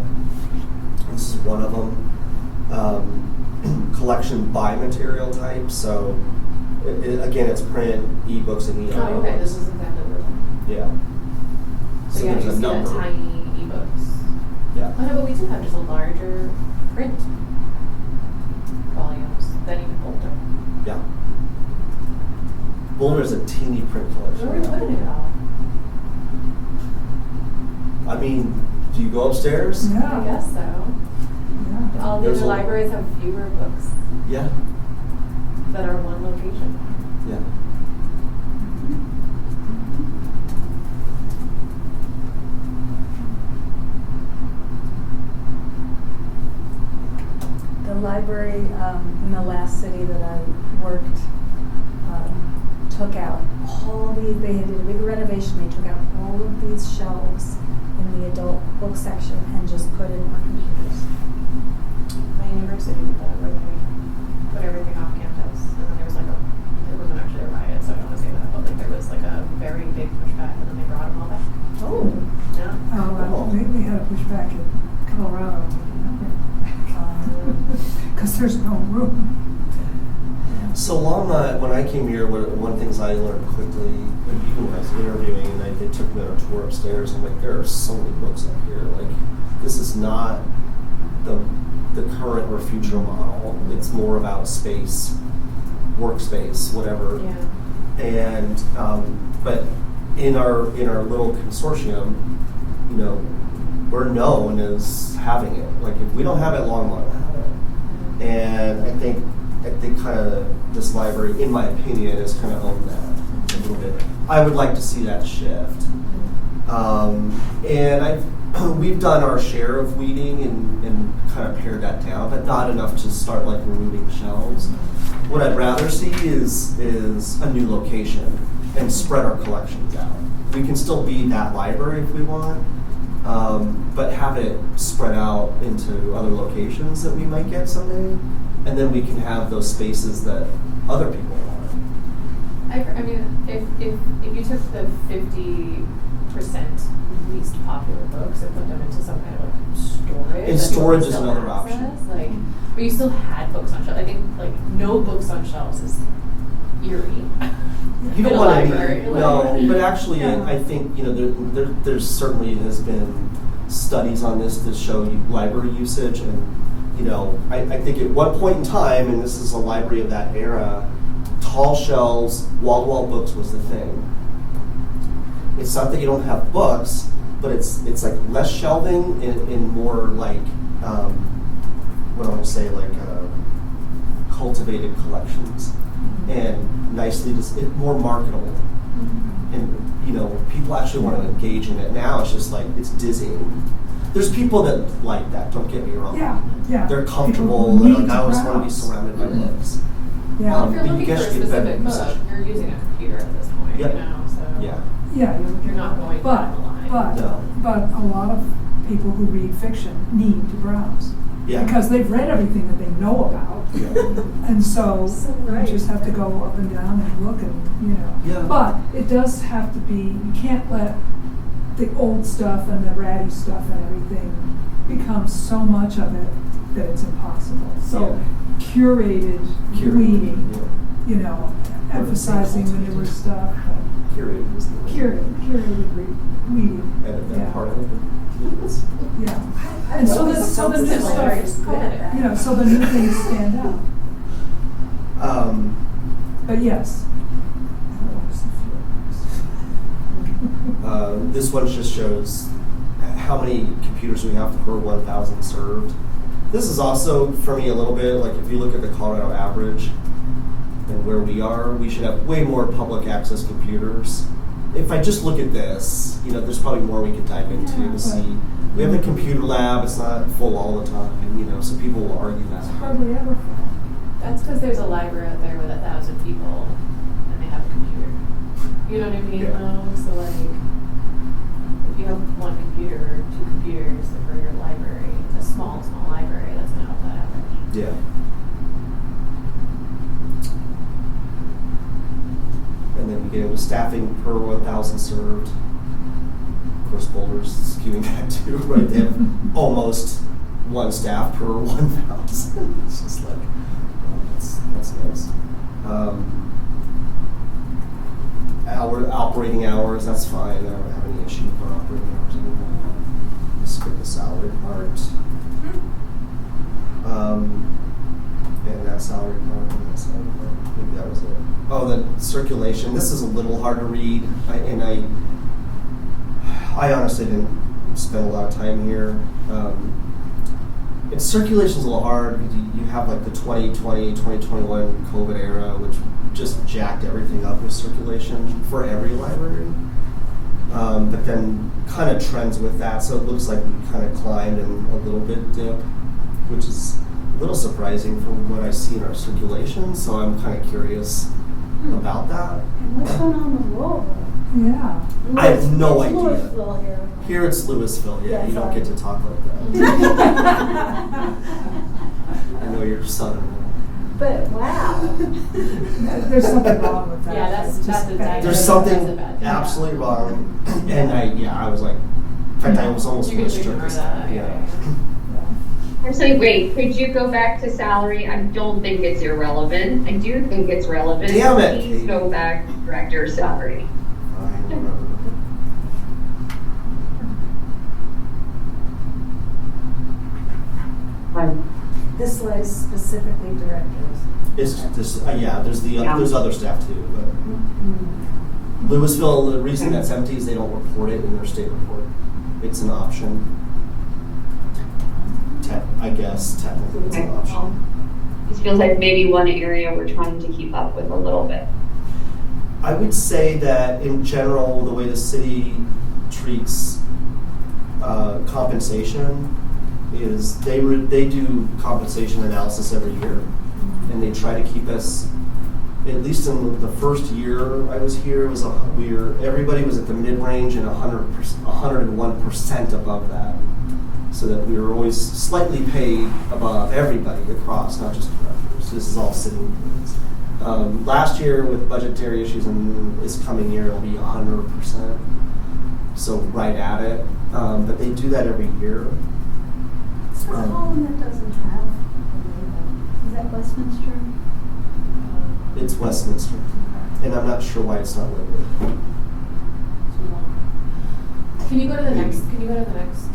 this is one of them. Collection by material type, so again, it's print, ebooks, and e-items. Oh, okay, this is exactly what we're talking Yeah. about. So yeah, there's you a see number. that tiny ebooks. Yeah. Oh no, but we do have just a larger print volumes than even Boulder. Yeah. Boulder's a teeny print collection. Where are we putting it all? I mean, do you go upstairs? Yeah. I guess so. Yeah. All the There's other a- libraries have fewer books Yeah. that are one location. Yeah. The library in the last city that I worked took out they did a big renovation. They took out all of these shelves in the adult book section and just put in more computers. My university did that, where they put everything off campus, and then there was it wasn't actually a riot, so I don't want to say that, but there was a very big pushback, and then they brought them all back. Oh. Yeah. We had a pushback in Colorado. Because there's no room. So Longmont, when I came here, one of the things I learned quickly, even when I was interviewing, and they took me on a tour upstairs, I'm like, there are so many books up here. Like, this is not the current or future model. It's more about space, workspace, whatever. Yeah. And but in our little consortium, we're known as having it. Like, if we don't have it, Longmont will have it. And I think kind of this library, in my opinion, has kind of owned that a little bit. I would like to see that shift. And we've done our share of weeding and kind of pared that down, but not enough to start like removing shelves. What I'd rather see is a new location and spread our collections out. We can still be that library if we want, but have it spread out into other locations that we might get someday, and then we can have those spaces that other people want. I mean, if you took the 50% least popular books and put them into some kind of like storage. And that storage people is still another access, option. Like, but you still had books on shelves. I think like no books on shelves is eerie. You know In a what I library, mean? like- No, but actually, Yeah. I think there's certainly has been studies on this to show you library usage, and I think at one point in time, and this is a library of that era, tall shelves, wall-to-wall books was the thing. It's not that you don't have books, but it's like less shelving and more like what do I want to say, like cultivated collections, and nicely more marketable. And people actually want to engage in it. Now it's just like it's dizzying. There's people that like that. Don't get me wrong. Yeah. They're People comfortable. who They're need like, I always want to be browse. surrounded by books. Yeah. If you're but you looking for a guys get better specific book, usage. you're using a computer at this point. Yep. So Yeah. Yeah, you're not going down the line. No. But a lot of people who read fiction need to browse. Yeah. Because they've read everything that they know about. Yeah. And so right. you just have to go up and down and look and. Yeah. But it does have to be, you can't let the old stuff and the ratty stuff and everything become so much of it that it's impossible. So curated reading, Yeah. emphasizing the newer stuff. Curated is the word. Curated reading. Edit that Yeah. part of it. Yeah. And so the new stuff, so the new things stand out. But yes. This one just shows how many computers we have per 1,000 served. This is also, for me, a little bit like if you look at the Colorado average and where we are, we should have way more public access computers. If I just look at this, there's probably more we could dive into to see. We have the computer lab; it's not full all the time, so people will argue that. It's hardly ever full. That's because there's a library out there with 1,000 people, and they have a computer. You know what I mean? Yeah. So like, if you have one computer or two computers for your library, a small library, that's not that average. Yeah. And then we get into staffing per 1,000 served. Of course, Boulder's skewing that too, right? They have almost one staff per 1,000. It's just like, that's nice. Operating hours, that's fine. I don't have any issue with our operating hours anymore. Let's skip the salary part. And that salary part, and that salary part. Maybe that was it. Oh, the circulation. This is a little hard to read, I honestly didn't spend a lot of time here. Circulation's a little hard because you have like the 2020, 2021 COVID era, which just jacked everything up with circulation for every library. But then kind of trends with that, so it looks like we kind of climbed and a little bit dip, which is a little surprising from what I see in our circulation, so I'm kind of curious about that. And what's going on with Louisville? Yeah. I have no It's idea. Louisville here. Here it's Louisville, yeah, Yeah, you don't sorry. get to talk like that. I know you're southern. But wow. There's something wrong with that. Yeah, that's It's a just bad. There's That's something a bad thing. absolutely wrong, and I was like, in fact, I was almost You going can to ignore strip that. Yeah. Actually, wait, could you go back to salary? I don't think it's irrelevant. I do think it's relevant. Damn it, Please Kate. go back to director salary. Fine, whatever. This lays specifically directors. It's this, yeah. There's Yeah. there's other staff too, but Louisville. The reason that's empty is they don't report it in their state report. It's an option. I guess technically it's an option. This feels like maybe one area we're trying to keep up with a little bit. I would say that in general, the way the city treats compensation is they do compensation analysis every year, and they try to keep us, at least in the first year I was here, everybody was at the mid-range and 101% above that, so that we were always slightly paid above everybody across, not just directors. This is all city employees. Last year with budgetary issues, and this coming year it'll be 100%, so right at it. But they do that every year. Is there a hall that doesn't have a label? Is that Westminster? It's Westminster, and I'm not sure why it's not labeled. Can you go to the next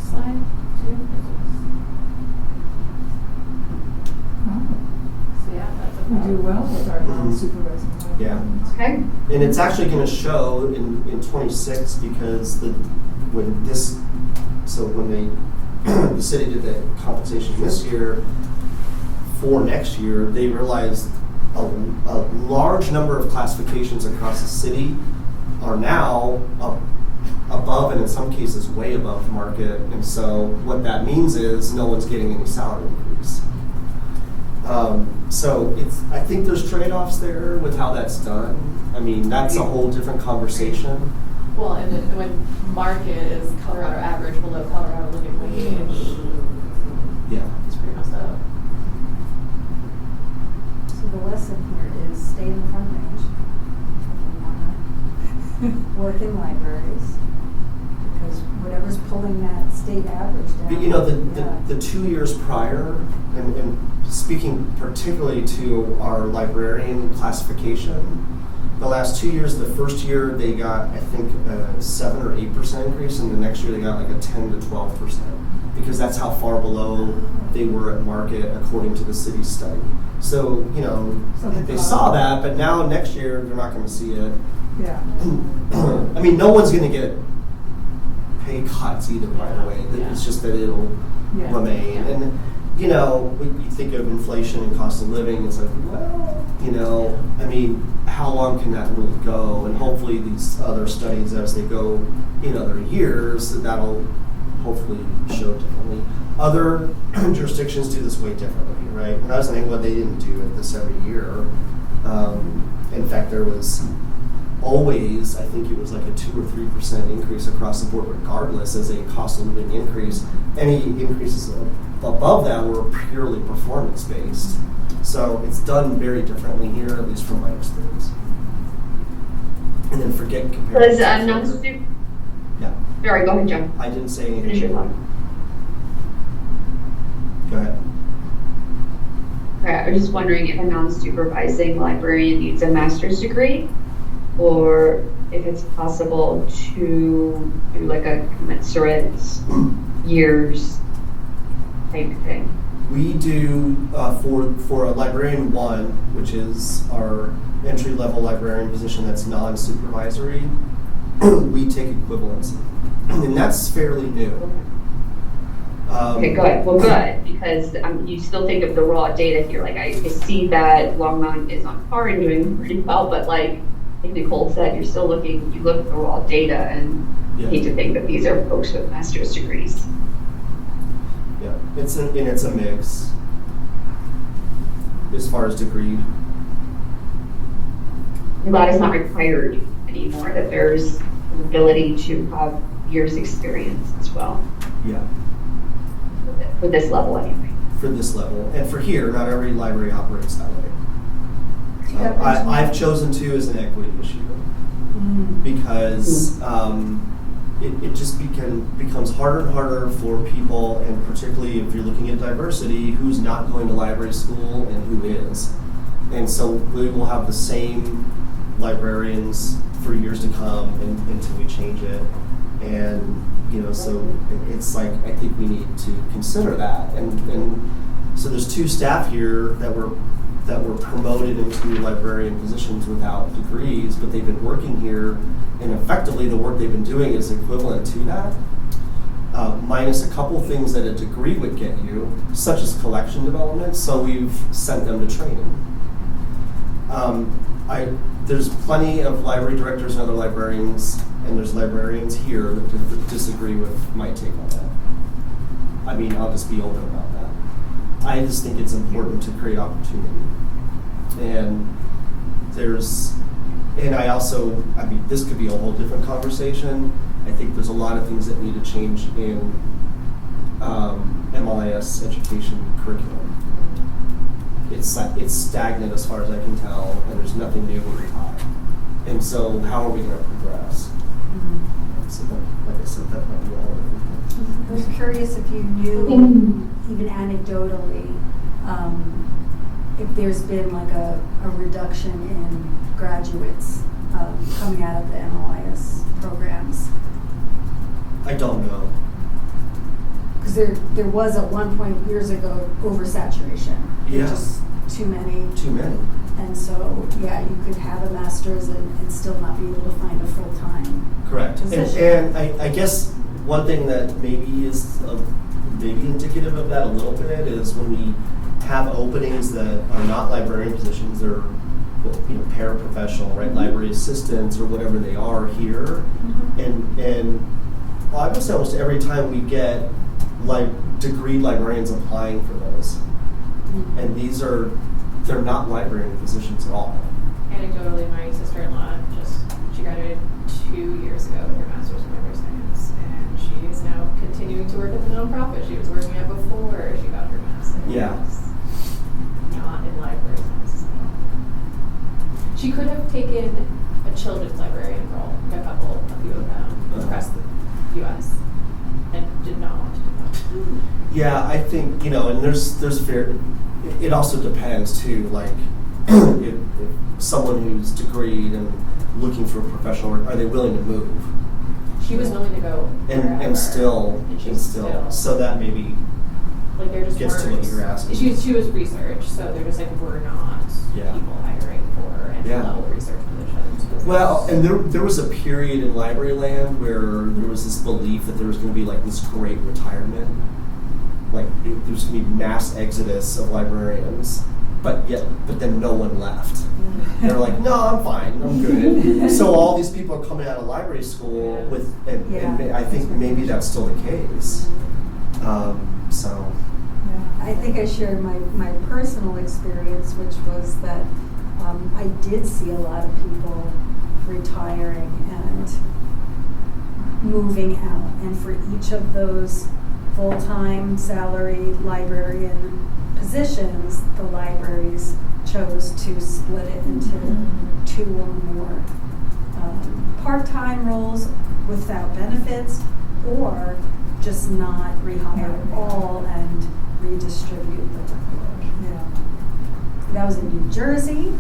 slide too? So yeah, that's We do well with our non-supervising Yeah. librarians. Okay. And it's actually going to show in 26 because when the city did the compensation this year, for next year, they realized a large number of classifications across the city are now above, and in some cases way above market. And so what that means is no one's getting any salary increase. So I think there's trade-offs there with how that's done. I mean, that's a whole different conversation. Well, and when market is Colorado average below Colorado living wage, Yeah. it's pretty messed up. So the lesson here is stay in the front range if you want to work in libraries, because whatever's pulling that state average down. But, you know, the 2 years prior, and speaking particularly to our librarian classification, the last 2 years, the first year they got, I think, a 7 or 8% increase, and the next year they got like a 10 to 12%, because that's how far below they were at market according to the city's study. So, you know, they saw that, but now next year they're not going to see it. Yeah. I mean, no one's going to get pay cuts either, by the way. It's just that it'll Yeah. remain. And, you know, when you think of inflation and cost of living, it's like, well, you know, I mean, how long can that really go? And hopefully these other studies, as they go in other years, that'll hopefully show differently. Other jurisdictions do this way differently, right? When I was in England, they didn't do it this every year. In fact, there was always, I think it was like a 2 or 3% increase across the board, regardless, as a cost of living increase. Any increases above that were purely performance based. So it's done very differently here, at least from my experience. And then forget comparing. Yeah. Sorry, go ahead, Joe. I didn't say Finish anything. your thought. Go ahead. Okay, I was just wondering if a non-supervising librarian needs a master's degree, or if it's possible to do like a commensurate years type thing. We do for a librarian 1, which is our entry-level librarian position that's non-supervisory, we take equivalency, and that's fairly new. Okay, good. Well, good, because you still think of the raw data here. Like I see that Longmont is on par and doing pretty well, but like Nicole said, you look at the raw data and Yeah. hate to think that these are folks with master's degrees. Yeah, it's a mix as far as degree. I'm glad it's not required anymore, that there's an ability to have years experience as well, Yeah, for this level anyway. for this level, and for here, not every library operates that way. Yeah, I've chosen to as an equity issue because it just becomes harder and harder for people, and particularly if you're looking at diversity, who's not going to library school and who is. And so we will have the same librarians for years to come until we change it. And, you know, so it's like, I think we need to consider that. And so there's 2 staff here that were promoted into librarian positions without degrees, but they've been working here, and effectively the work they've been doing is equivalent to that, minus a couple things that a degree would get you, such as collection development, so we've sent them to training. There's plenty of library directors and other librarians and there's librarians here that disagree with my take on that. I mean, I'll just be open about that. I just think it's important to create opportunity. And I mean, this could be a whole different conversation. I think there's a lot of things that need to change in MLIS education curriculum. It's stagnant as far as I can tell, and there's nothing new being taught. And so how are we going to progress? So like I said, that might be all different things. I was curious if you knew, even anecdotally, if there's been like a reduction in graduates coming out of the MLIS programs. I don't know. Because there was at one point years ago oversaturation. Yeah. Just too many. Too many. And so, yeah, you could have a master's and still not be able to find a full-time Correct. position. And I guess one thing that maybe is maybe indicative of that a little bit is when we have openings that are not librarian positions, they're paraprofessional, right? Library assistants or whatever they are here. And I would say almost every time we get degreed librarians applying for those. And they're not librarian positions at all. Anecdotally, my sister-in-law she graduated 2 years ago with her master's in library science, and she is now continuing to work at the nonprofit she was working at before she got her master's. Yeah. Not in library sciences at all. She could have taken a children's librarian role, a few of them, across the U.S., and did not want to do that. Yeah, I think, and there's fair. It also depends too, like if someone who's degreed and looking for a professional work, are they willing to move? She was willing to go wherever, and still. So that maybe like there just gets to weren't. what you're asking. She was research, so they're just like we're not people hiring for entry-level research positions. Well, and there was a period in library land where there was this belief that there was going to be like this great retirement, like there's going to be mass exodus of librarians, but then no one left. They're like, no, I'm fine, I'm good. So all these people are coming out of library school and I think maybe that's still the case. I think I shared my personal experience, which was that I did see a lot of people retiring and moving out, and for each of those full-time salaried librarian positions, the libraries chose to split it into 2 or more part-time roles without benefits, or just not rehire at all and redistribute the workload. Yeah. That was in New Jersey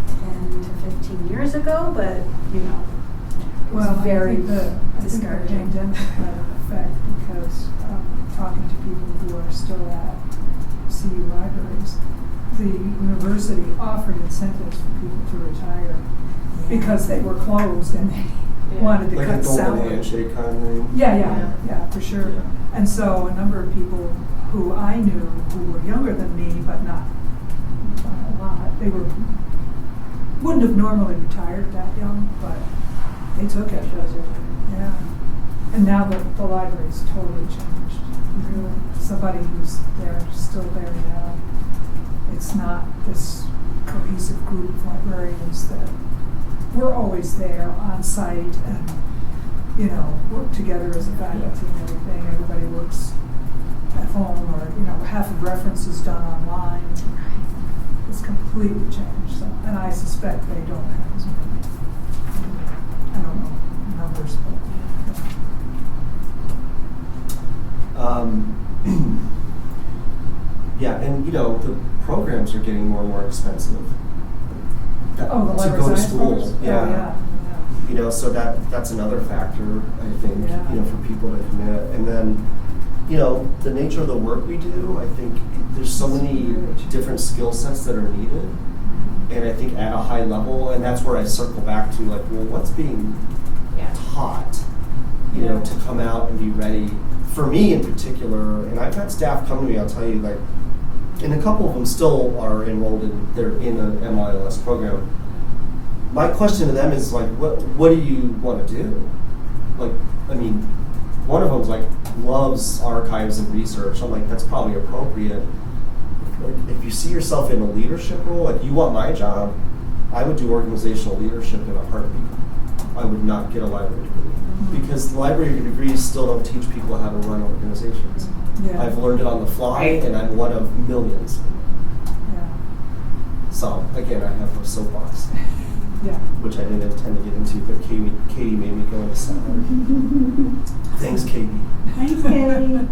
10 to 15 years ago, but it was very I think the discouraging. pandemic had an effect because talking to people who are still at CU libraries, the university offered incentives for people to retire because they were closed and they wanted to like cut a golden salary. handshake kind of thing. Yeah, for sure. Yeah. And so a number of people who I knew who were younger than me, but not a lot, they wouldn't have normally retired that young, but they took it. Yeah. And now the library's totally changed. Really. Somebody who's still there now. It's not this cohesive group of librarians that we're always there on site and work together as a faculty and everything. Everybody works at home, or half of reference is done online. It's completely changed. So, and I suspect they don't have as many. I don't know numbers, but. Yeah, and the programs are getting more and more expensive. The to go to science school. programs? Yeah. So that's another factor, I think, for people to commit. And then, the nature of the work we do, I think there's so many different skill sets that are needed. And I think at a high level, and that's where I circle back to what's being taught, to come out and be ready. For me in particular, and I've had staff come to me, I'll tell you, and a couple of them still are enrolled they're in an MILS program. my question to them is like, what do you want to do? Like, I mean, one of them's like loves archives and research. I'm like, that's probably appropriate. Like, if you see yourself in a leadership role, like you want my job, I would do organizational leadership in a heartbeat. I would not get a library degree because library degrees still don't teach people how to run organizations. Yeah. I've learned it on the fly, and I'm one of millions. Yeah. So again, I have a soapbox, Yeah. which I didn't intend to get into, but Katie made me go into salad. Thanks, Katie. Thanks, Katie.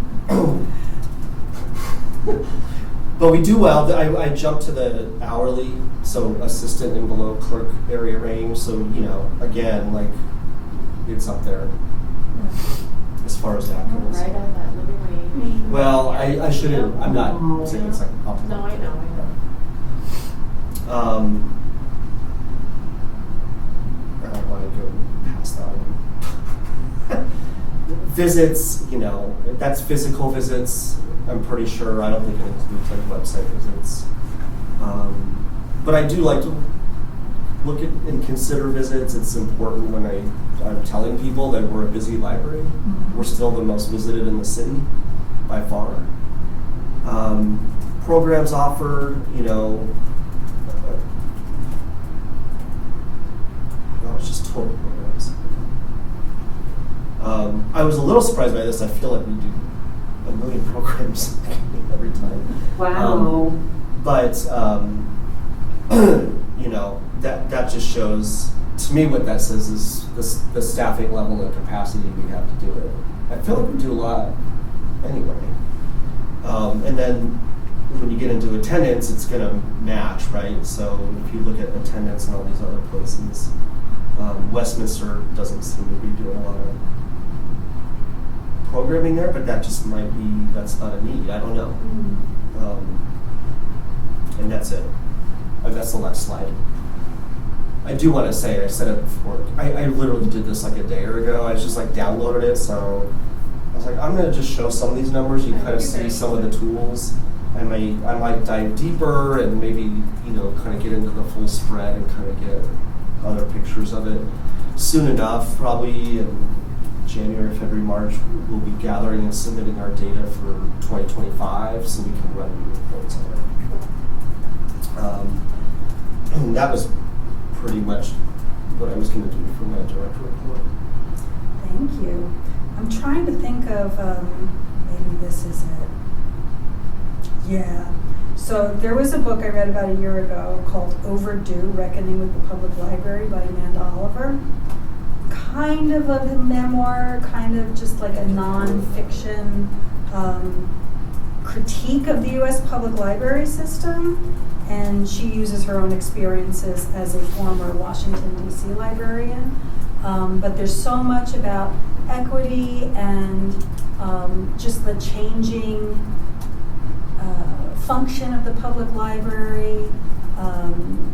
But we do well. I jumped to the hourly, so assistant and below clerk area range. So, you know, again, like, it's up there as far as that goes. Right at that living wage. Well, I shouldn't, I'm not saying it's like up. No, I know. I don't want to go past that one. Visits, you know, that's physical visits. I'm pretty sure. I don't think it includes like website visits. But I do like to look at and consider visits. It's important when I'm telling people that we're a busy library. Mm-hmm. We're still the most visited in the city by far. Programs offered, you know, no, it's just total programs. I was a little surprised by this. I feel like we do a million programs every time. Wow. But you know, that just shows to me what that says is the staffing level and capacity we have to do it. I feel like we do a lot anyway. And then when you get into attendance, it's going to match, right? So if you look at attendance in all these other places, Westminster doesn't seem to be doing a lot of programming there, but that just might be, that's not a need. I don't know. And that's it. That's the last slide. I do want to say, I said it before, I literally did this like a day ago. I just like downloaded it, so I was like, I'm going to just show some of these numbers. You kind of see some of the tools. I might dive deeper and maybe, you know, kind of get into the full spread and kind of get other pictures of it. Soon enough, probably in January, February, March, we'll be gathering and submitting our data for 2025 so we can run new reports on it. And that was pretty much what I was going to do for my direct report. Thank you. I'm trying to think of, maybe this is it. Yeah. So there was a book I read about a year ago called Overdue, Reckoning with the Public Library by Amanda Oliver. Kind of a memoir, kind of just like a nonfiction critique of the U.S. public library system. And she uses her own experiences as a former Washington, D.C. librarian. But there's so much about equity and just the changing function of the public library,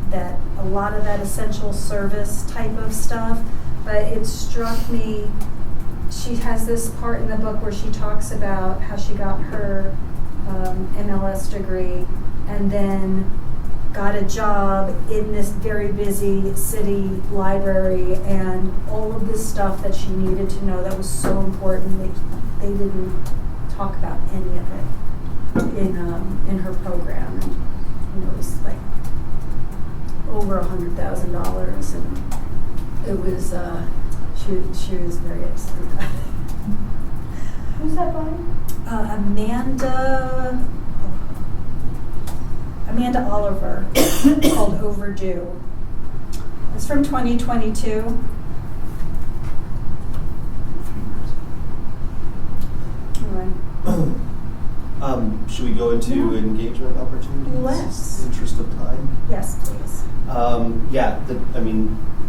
that a lot of that essential service type of stuff. But it struck me, she has this part in the book where she talks about how she got her MLS degree and then got a job in this very busy city library, and all of this stuff that she needed to know that was so important, they didn't talk about any of it in her program. And you know, it was like over $100,000, and it was she was very upset about it. Who's that by? Amanda Oliver, called Overdue. It's from 2022. Anyway. Should we go into engagement opportunities? Let's. In the interest of time. Yes, please.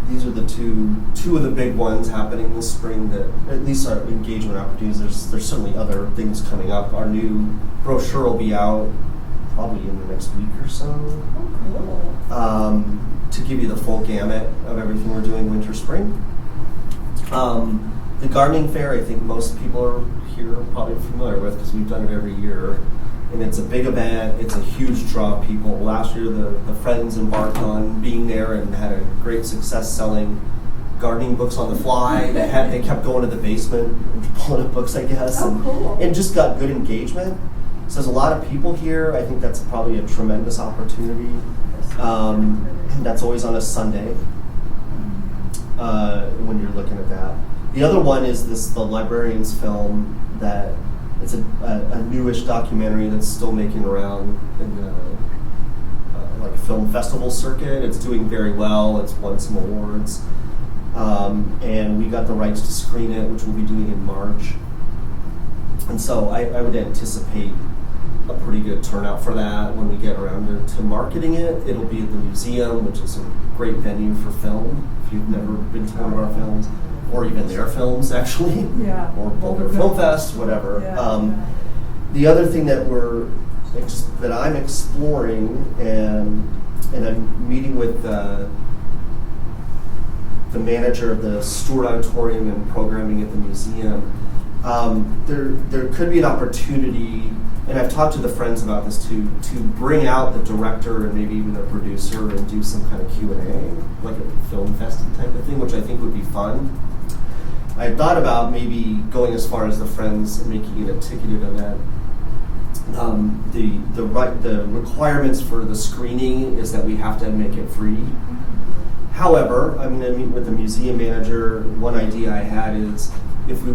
These are the two of the big ones happening this spring that at least are engagement opportunities. There's certainly other things coming up. Our new brochure will be out probably in the next week or so. Oh, cool. To give you the full gamut of everything we're doing winter, spring. The gardening fair, I think most people are here probably familiar with because we've done it every year. And it's a big event. It's a huge draw of people. Last year, the Friends embarked on being there and had a great success selling gardening books on the fly. They kept going to the basement and pulling up books, I guess. Oh, cool. And just got good engagement. So there's a lot of people here. I think that's probably a tremendous opportunity. And that's always on a Sunday when you're looking at that. The other one is the Librarians film that it's a newish documentary that's still making around in the like film festival circuit. It's doing very well. It's won some awards. And we got the rights to screen it, which we'll be doing in March. And so I would anticipate a pretty good turnout for that when we get around to marketing it. It'll be at the museum, which is a great venue for film, if you've never been to one of our films, or even their films, actually. Yeah. Or Boulder Film Fest, whatever. Yeah. The other thing that that I'm exploring, and I'm meeting with the manager of the Stewart Auditorium and programming at the museum, there could be an opportunity, and I've talked to the Friends about this too, to bring out the director and maybe even a producer and do some kind of Q&A, like a film fest type of thing, which I think would be fun. I thought about maybe going as far as the Friends and making it a ticketed event. The requirements for the screening is that we have to make it free. However, I'm going to meet with the museum manager. One idea I had is if the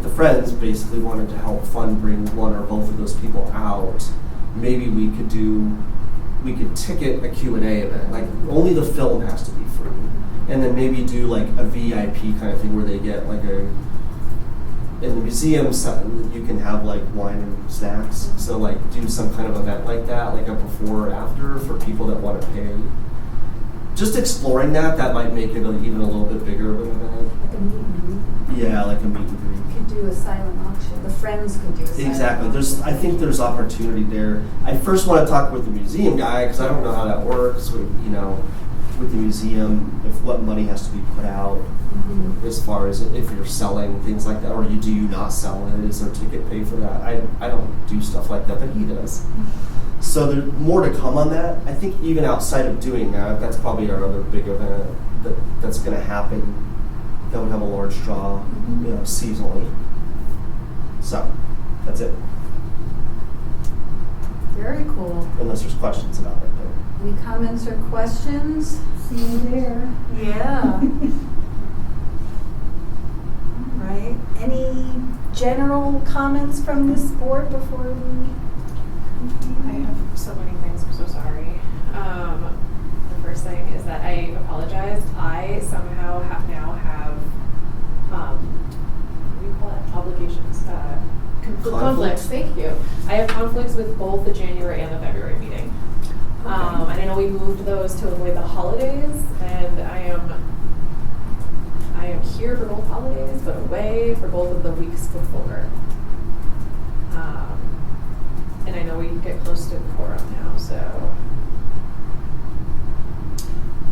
Friends basically wanted to help fund bring one or both of those people out, maybe we could ticket a Q&A event. Like only the film has to be free. And then maybe do like a VIP kind of thing where they get like in the museum you can have like wine and snacks. So like do some kind of event like that, like a before or after for people that want to pay. Just exploring that might make it even a little bit bigger of an event. Like a meet and greet. Yeah, like a meet and greet. Could do a silent auction. The Friends could do a silent Exactly. auction. I think there's opportunity there. I first want to talk with the museum guy because I don't know how that works. With the museum, if what money has to be put out, as far as if you're selling things like that, or do you not sell it? Is there ticket pay for that? I don't do stuff like that, but he does. So there's more to come on that. I think even outside of doing that, that's probably our other big event that's going to happen. That would have a large draw, seasonally. So that's it. Very cool. Unless there's questions about it. Any comments or questions? See you there. Yeah. All right. Any general comments from this board before we I have so many things, I'm so sorry. The first thing is that I apologize. I somehow now have, what do you call it, obligations, conflicts, thank you. I have conflicts with both the January and the February meeting. And I know we moved those to avoid the holidays, and I am here for both holidays, but away for both of the weeks before. And I know we get close to quorum now, so.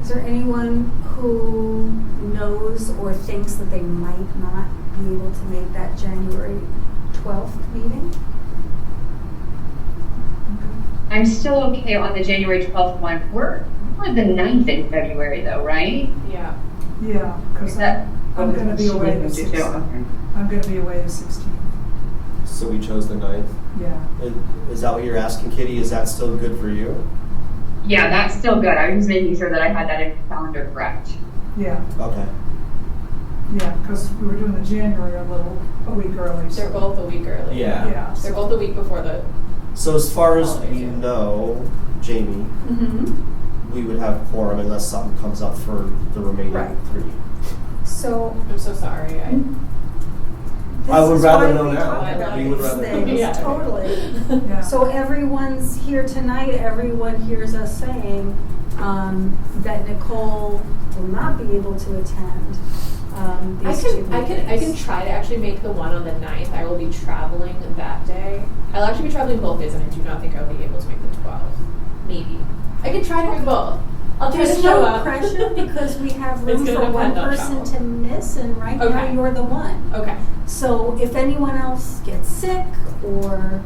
Is there anyone who knows or thinks that they might not be able to make that January 12th meeting? I'm still okay on the January 12th one. We're on the 9th in February though, right? Yeah. Yeah, because I'm going to be away the 16th. I'm going to be away the 16th. So we chose the 9th. Yeah. Is that what you're asking, Kitty? Is that still good for you? Yeah, that's still good. I was just making sure that I had that in the calendar correct. Yeah. Okay. Yeah, because we were doing the January a week early. They're both a week early. Yeah. Yeah. They're both a week before the. So as far as Holidays, we yeah. know, Jamie, Mm-hmm. we would have quorum unless something comes up for the remaining Right. 3. So I'm so sorry. I would this is rather why know we now. talk about We would these rather know. things, Yeah. totally. Yeah. So everyone's here tonight, everyone hears us saying that Nicole will not be able to attend these two I can meetings. try to actually make the one on the 9th. I will be traveling that day. I'll actually be traveling both days, and I do not think I'll be able to make the 12th. Maybe. I can try to make both. I'll try There's to show no up. pressure because we have room It's for gonna one depend on person travel. to miss, and right now Okay. you're the one. Okay. So if anyone else gets sick or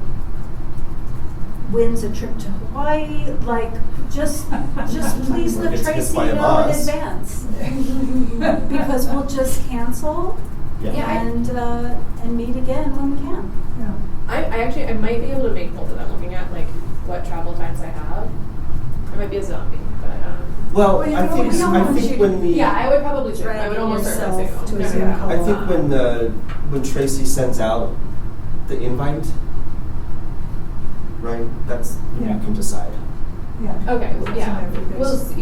wins a trip to Hawaii, like, just please Or let gets hit Tracy by a know bus. in advance. Because we'll just cancel Yeah. and meet again when we can. Yeah. I might be able to make both of them. Looking at like what travel times I have, I might be a zombie, but Well, Well, I think, we don't want you to- when the. yeah, I would probably do. I would Dragging almost yourself certainly to a say Zoom yeah. call. I think when Tracy sends out the invite, right, that's, Yeah. you can decide. Yeah. Okay, well, yeah, Something like this.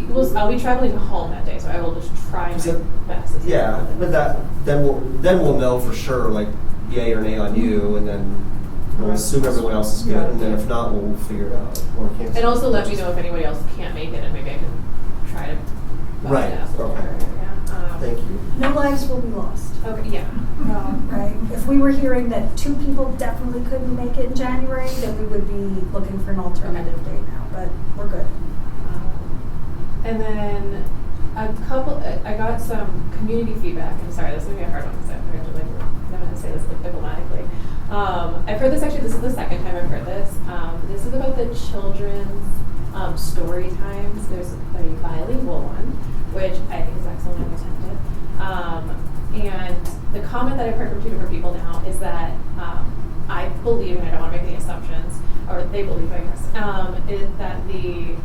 we'll see. I'll be traveling home that day, so I will just try Is my it- best. to see Yeah, if- but then we'll know for sure, like, yay or nay on you, and then we'll assume everyone else is good, Yeah. and then if not, we'll figure it out or cancel. And also let me know if anybody else can't make it, and maybe I can try to. Right, ask okay. Yeah. Thank you. No lives will be lost. Okay. Yeah. Right? If we were hearing that 2 people definitely couldn't make it in January, then we would be looking for an alternative date now, but we're good. And then I got some community feedback. I'm sorry, this is gonna be a hard one because I have to I'm gonna say this like diplomatically. I've heard this this is the second time I've heard this. This is about the children's story times. There's a bilingual one, which I think is excellent. I've attended. And the comment that I've heard from 2 different people now is that I believe, and I don't want to make any assumptions, or they believe, I guess, is that the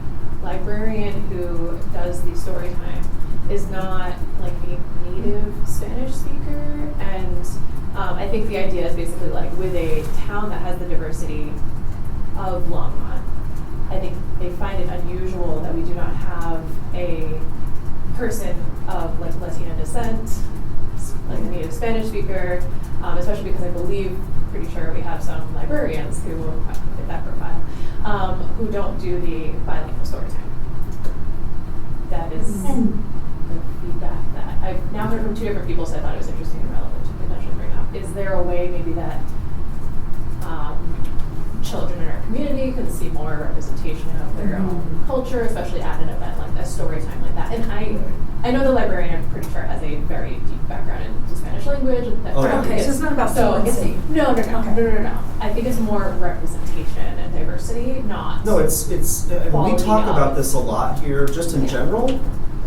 librarian who does the story time is not like a native Spanish speaker, and I think the idea is basically like with a town that has the diversity of Longmont, I think they find it unusual that we do not have a person of like Latino descent, like a native Spanish speaker, especially because I believe, pretty sure we have some librarians who will fit that profile, who don't do the bilingual story time. That is the feedback that I've now heard from 2 different people, so I thought it was interesting and relevant to potentially bring up. Is there a way maybe that children in our community can see more representation of their own culture, especially at an event like a story time like that? And I know the librarian, I'm pretty sure, has a very deep background in the Spanish language. And that Oh, yeah. Okay, so it's not about so it's, fluency. no. Okay. No. I think it's more representation and diversity, not. No, it's and we Quality talk of- about this a lot here, just in Yeah. general,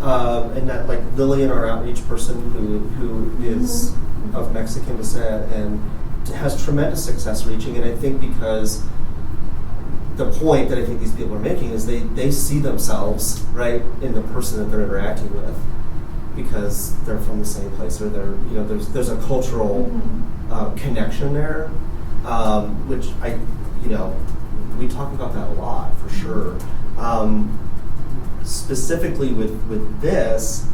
and that like Lillian, our outreach person who is of Mexican descent and has tremendous success reaching, and I think because the point that I think these people are making is they see themselves right in the person that they're interacting with because they're from the same place or they're there's a cultural connection there, which we talk about that a lot for sure. Specifically with this,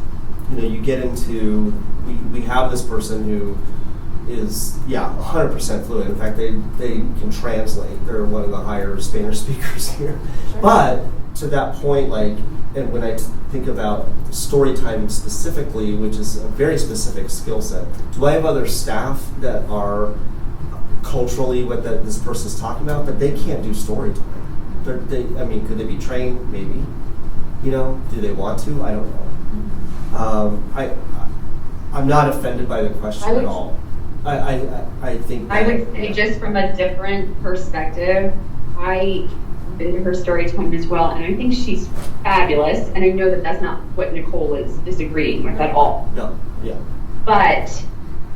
you get into we have this person who is 100% fluent. In fact, they can translate. They're one of the higher Spanish speakers here. Sure. But to that point, like, and when I think about story time specifically, which is a very specific skill set, do I have other staff that are culturally what this person's talking about, but they can't do story time? Could they be trained? Maybe. Do they want to? I don't know. I'm not offended by the question at all. I think I would say just from a different perspective, I've been to her story time as well, and I think she's fabulous, and I know that that's not what Nicole is disagreeing with at all. No, yeah. But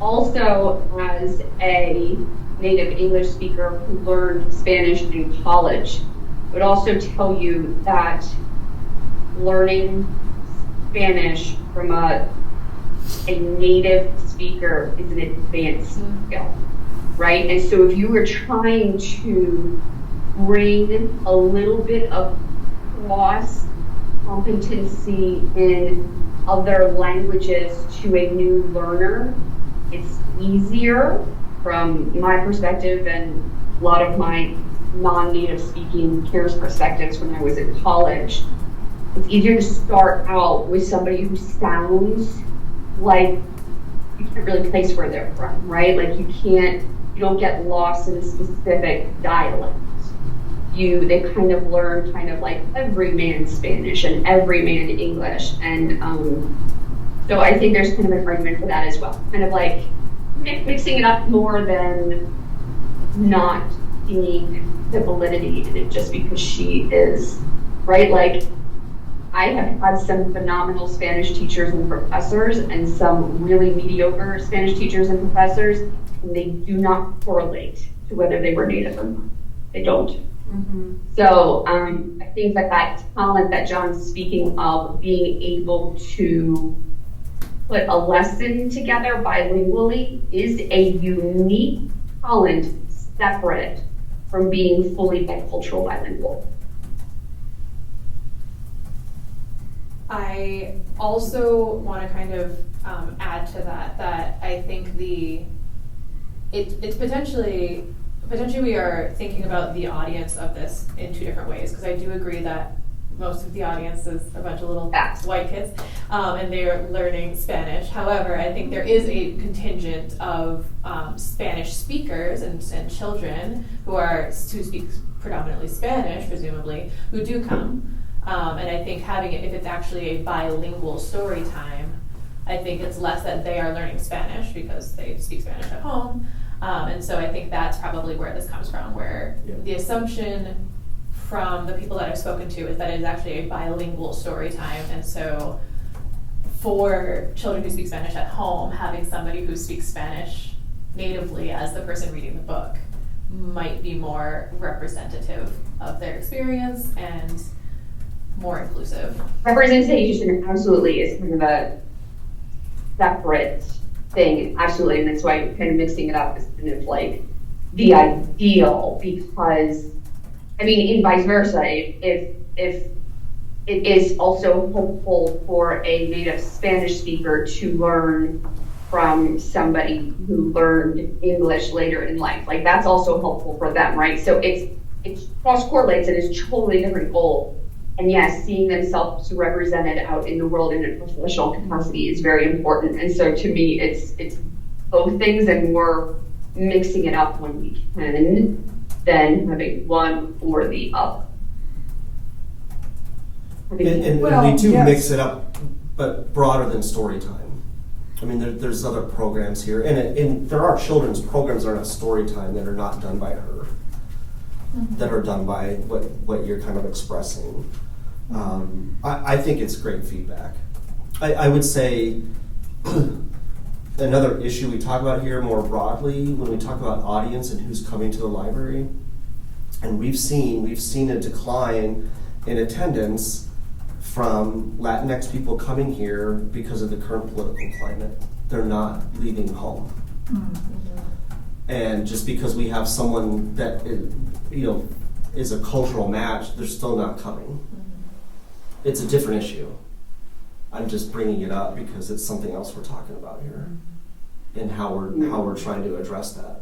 also as a native English speaker who learned Spanish in college, would also tell you that learning Spanish from a native speaker is an advanced skill, right? And so if you were trying to bring a little bit of cross competency in other languages to a new learner, it's easier from my perspective and a lot of my non-native speaking peers' perspectives when I was in college. It's easier to start out with somebody who sounds like you can't really place where they're from, right? Like you don't get lost in a specific dialect. they kind of learn kind of like everyman Spanish and everyman English. And so I think there's kind of an argument for that as well. Kind of like mixing it up more than not seeing the validity in it just because she is, right? Like, I have had some phenomenal Spanish teachers and professors and some really mediocre Spanish teachers and professors, and they do not correlate to whether they were native or not. They don't. Mm-hmm. So I think that talent that John's speaking of, being able to put a lesson together bilingually, is a unique talent separate from being fully bicultural bilingual. I also want to kind of add to that I think it's potentially we are thinking about the audience of this in two different ways, because I do agree that most of the audience is a bunch of little white kids, and they're learning Spanish. However, I think there is a contingent of Spanish speakers and children who speak predominantly Spanish, presumably, who do come. And I think having it, if it's actually a bilingual story time, I think it's less that they are learning Spanish because they speak Spanish at home. And so I think that's probably where this comes from, where the assumption from the people that I've spoken to is that it is actually a bilingual story time. And so for children who speak Spanish at home, having somebody who speaks Spanish natively as the person reading the book might be more representative of their experience and more inclusive. Representation absolutely is kind of a separate thing, absolutely, and that's why kind of mixing it up is kind of like the ideal, because I mean, in vice versa, if it is also hopeful for a native Spanish speaker to learn from somebody who learned English later in life, like that's also helpful for them, right? So it's cross correlates and it's totally different goal. And yes, seeing themselves represented out in the world in a professional capacity is very important. And so to me, it's both things, and we're mixing it up when we can, than having one or the other. And we do mix it up, but broader than story time. I mean, there's other programs here, and there are children's programs that are not story time that are not done by her, that are done by what you're kind of expressing. I think it's great feedback. I would say another issue we talk about here more broadly when we talk about audience and who's coming to the library, and we've seen a decline in attendance from Latinx people coming here because of the current political climate. They're not leaving home. And just because we have someone that is a cultural match, they're still not coming. It's a different issue. I'm just bringing it up because it's something else we're talking about here, and how we're trying to address that.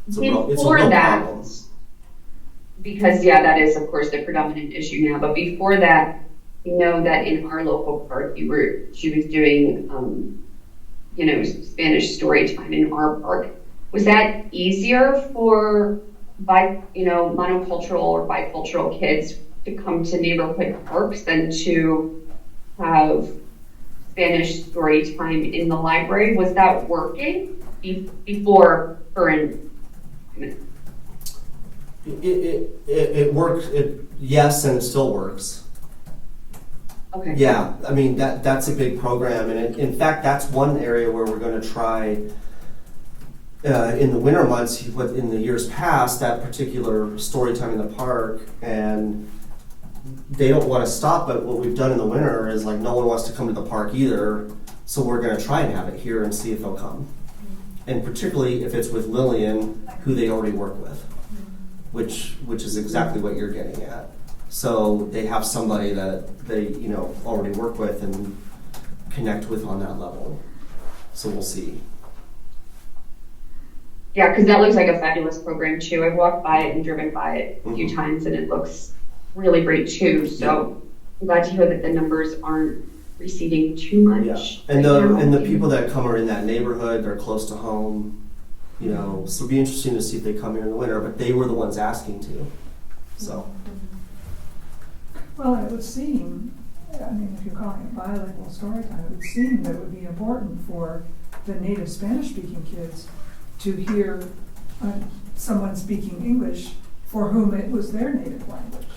It's a real problem. Because that is of course the predominant issue now. But before that, you know that in our local park, she was doing Spanish story time in our park. Was that easier for monocultural or bicultural kids to come to neighborhood parks than to have Spanish story time in the library? Was that working before her and It worked. Yes, and it still works. Okay. Yeah, I mean that's a big program, and in fact that's one area where we're going to try in the winter months. In the years past, that particular story time in the park, and they don't want to stop. But what we've done in the winter is like no one wants to come to the park either, so we're going to try and have it here and see if they'll come, and particularly if it's with Lillian, who they already work with. Which is exactly what you're getting at. So they have somebody that they already work with and connect with on that level. So we'll see. Yeah, because that looks like a fabulous program too. I've walked by it and driven by it a few times, and it looks really great too. So I'm glad to hear that the numbers aren't receding too much. Yeah, and the people that come are in that neighborhood. They're close to home. You know, so it'd be interesting to see if they come here in the winter, but they were the ones asking to. So, Well, it would seem, I mean, if you're calling it bilingual story time, it would seem that it would be important for the native Spanish-speaking kids to hear someone speaking English for whom it was their native language,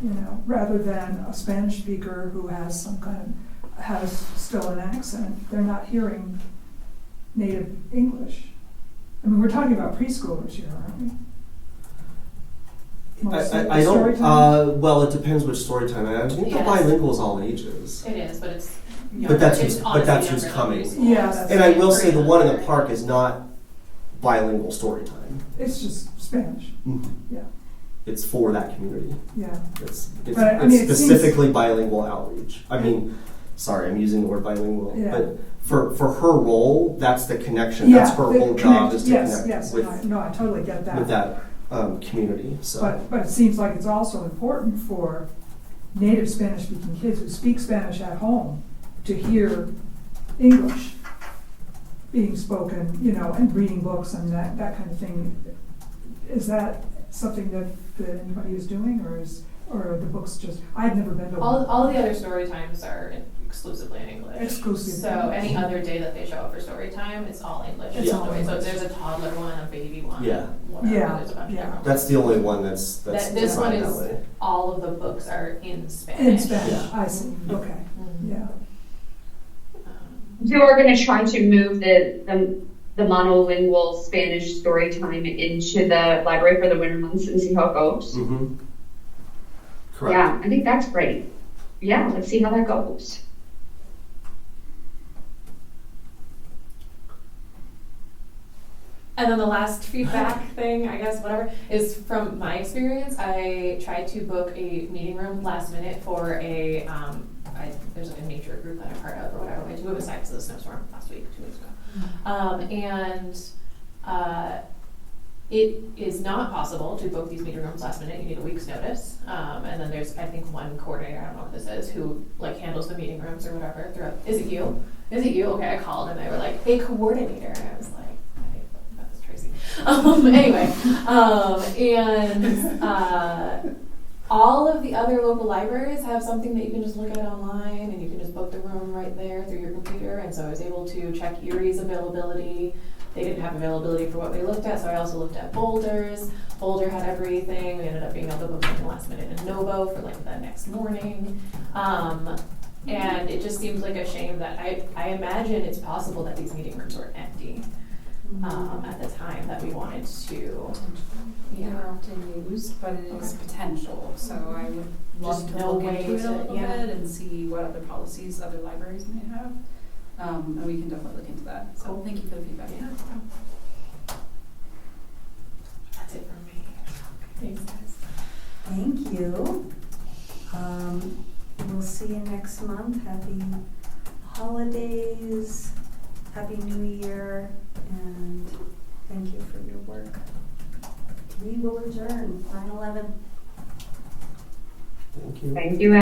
you know, rather than a Spanish speaker who has has still an accent. They're not hearing native English. I mean, we're talking about preschoolers here, aren't we? I don't, Story time? well, it depends which story time. I think the Yes. bilingual is all ages. It is, but it's. But that's it's who's- but honestly that's who's younger than coming. preschool. Yeah, that's- And I will say the one in the park is not bilingual story time. It's just Spanish, yeah, It's for that community. yeah. It's But, I mean, it seems- specifically bilingual outreach. I mean, sorry, I'm using the word bilingual, Yeah. but for her role, that's the connection. That's her the whole job connection- is to yes, connect yes, with no, I totally get that. with that community. So, But it seems like it's also important for native Spanish-speaking kids who speak Spanish at home to hear English being spoken, you know, and reading books and that kind of thing. Is that something that anybody is doing, or are the books just? I've never been to one. All the other story times are exclusively in English. Exclusive. So any other day that they show up for story time, it's all English. It's all stories. So English. there's a toddler one, a baby one, Yeah. whatever. Yeah, There's a bunch yeah. of different that's the only one that's this one designed is that way. all of the books are in Spanish. In Spanish, Yeah. I see, okay, Mhm. yeah. So we're going to try to move the monolingual Spanish story time into the library for the winter months and see how it goes. Mm-hmm. Correct. Yeah, I think that's great. Yeah, let's see how that goes. And then the last feedback thing, I guess, whatever, is from my experience. I tried to book a meeting room last minute for a, there's like a nature group that I'm part of or whatever. I went to a besides the snowstorm last week, 2 weeks ago. It is not possible to book these meeting rooms last minute. You need a week's notice. And then there's, I think, one coordinator, I don't know what this is, who like handles the meeting rooms or whatever throughout. Is it you? Is it you? Okay, I called and they were like, a coordinator. And I was like, that's Tracy. Anyway, all of the other local libraries have something that you can just look at online and you can just book the room right there through your computer. And so I was able to check Erie's availability. They didn't have availability for what we looked at, so I also looked at Boulder's. Boulder had everything. We ended up being able to book something last minute in Novo for like the next morning. And it just seems like a shame that I imagine it's possible that these meeting rooms were empty at the time that we wanted to. They're often used, but it is potential, so I would love Just to no look way into it a to- little yeah. bit and see what other policies other libraries may have. And we can definitely look into that. So thank you for the feedback. Yeah. That's it from me. Thanks, guys. Thank you. We'll see you next month. Happy holidays, Happy New Year, and thank you for your work. We will adjourn 9/11. Thank you. Thank you.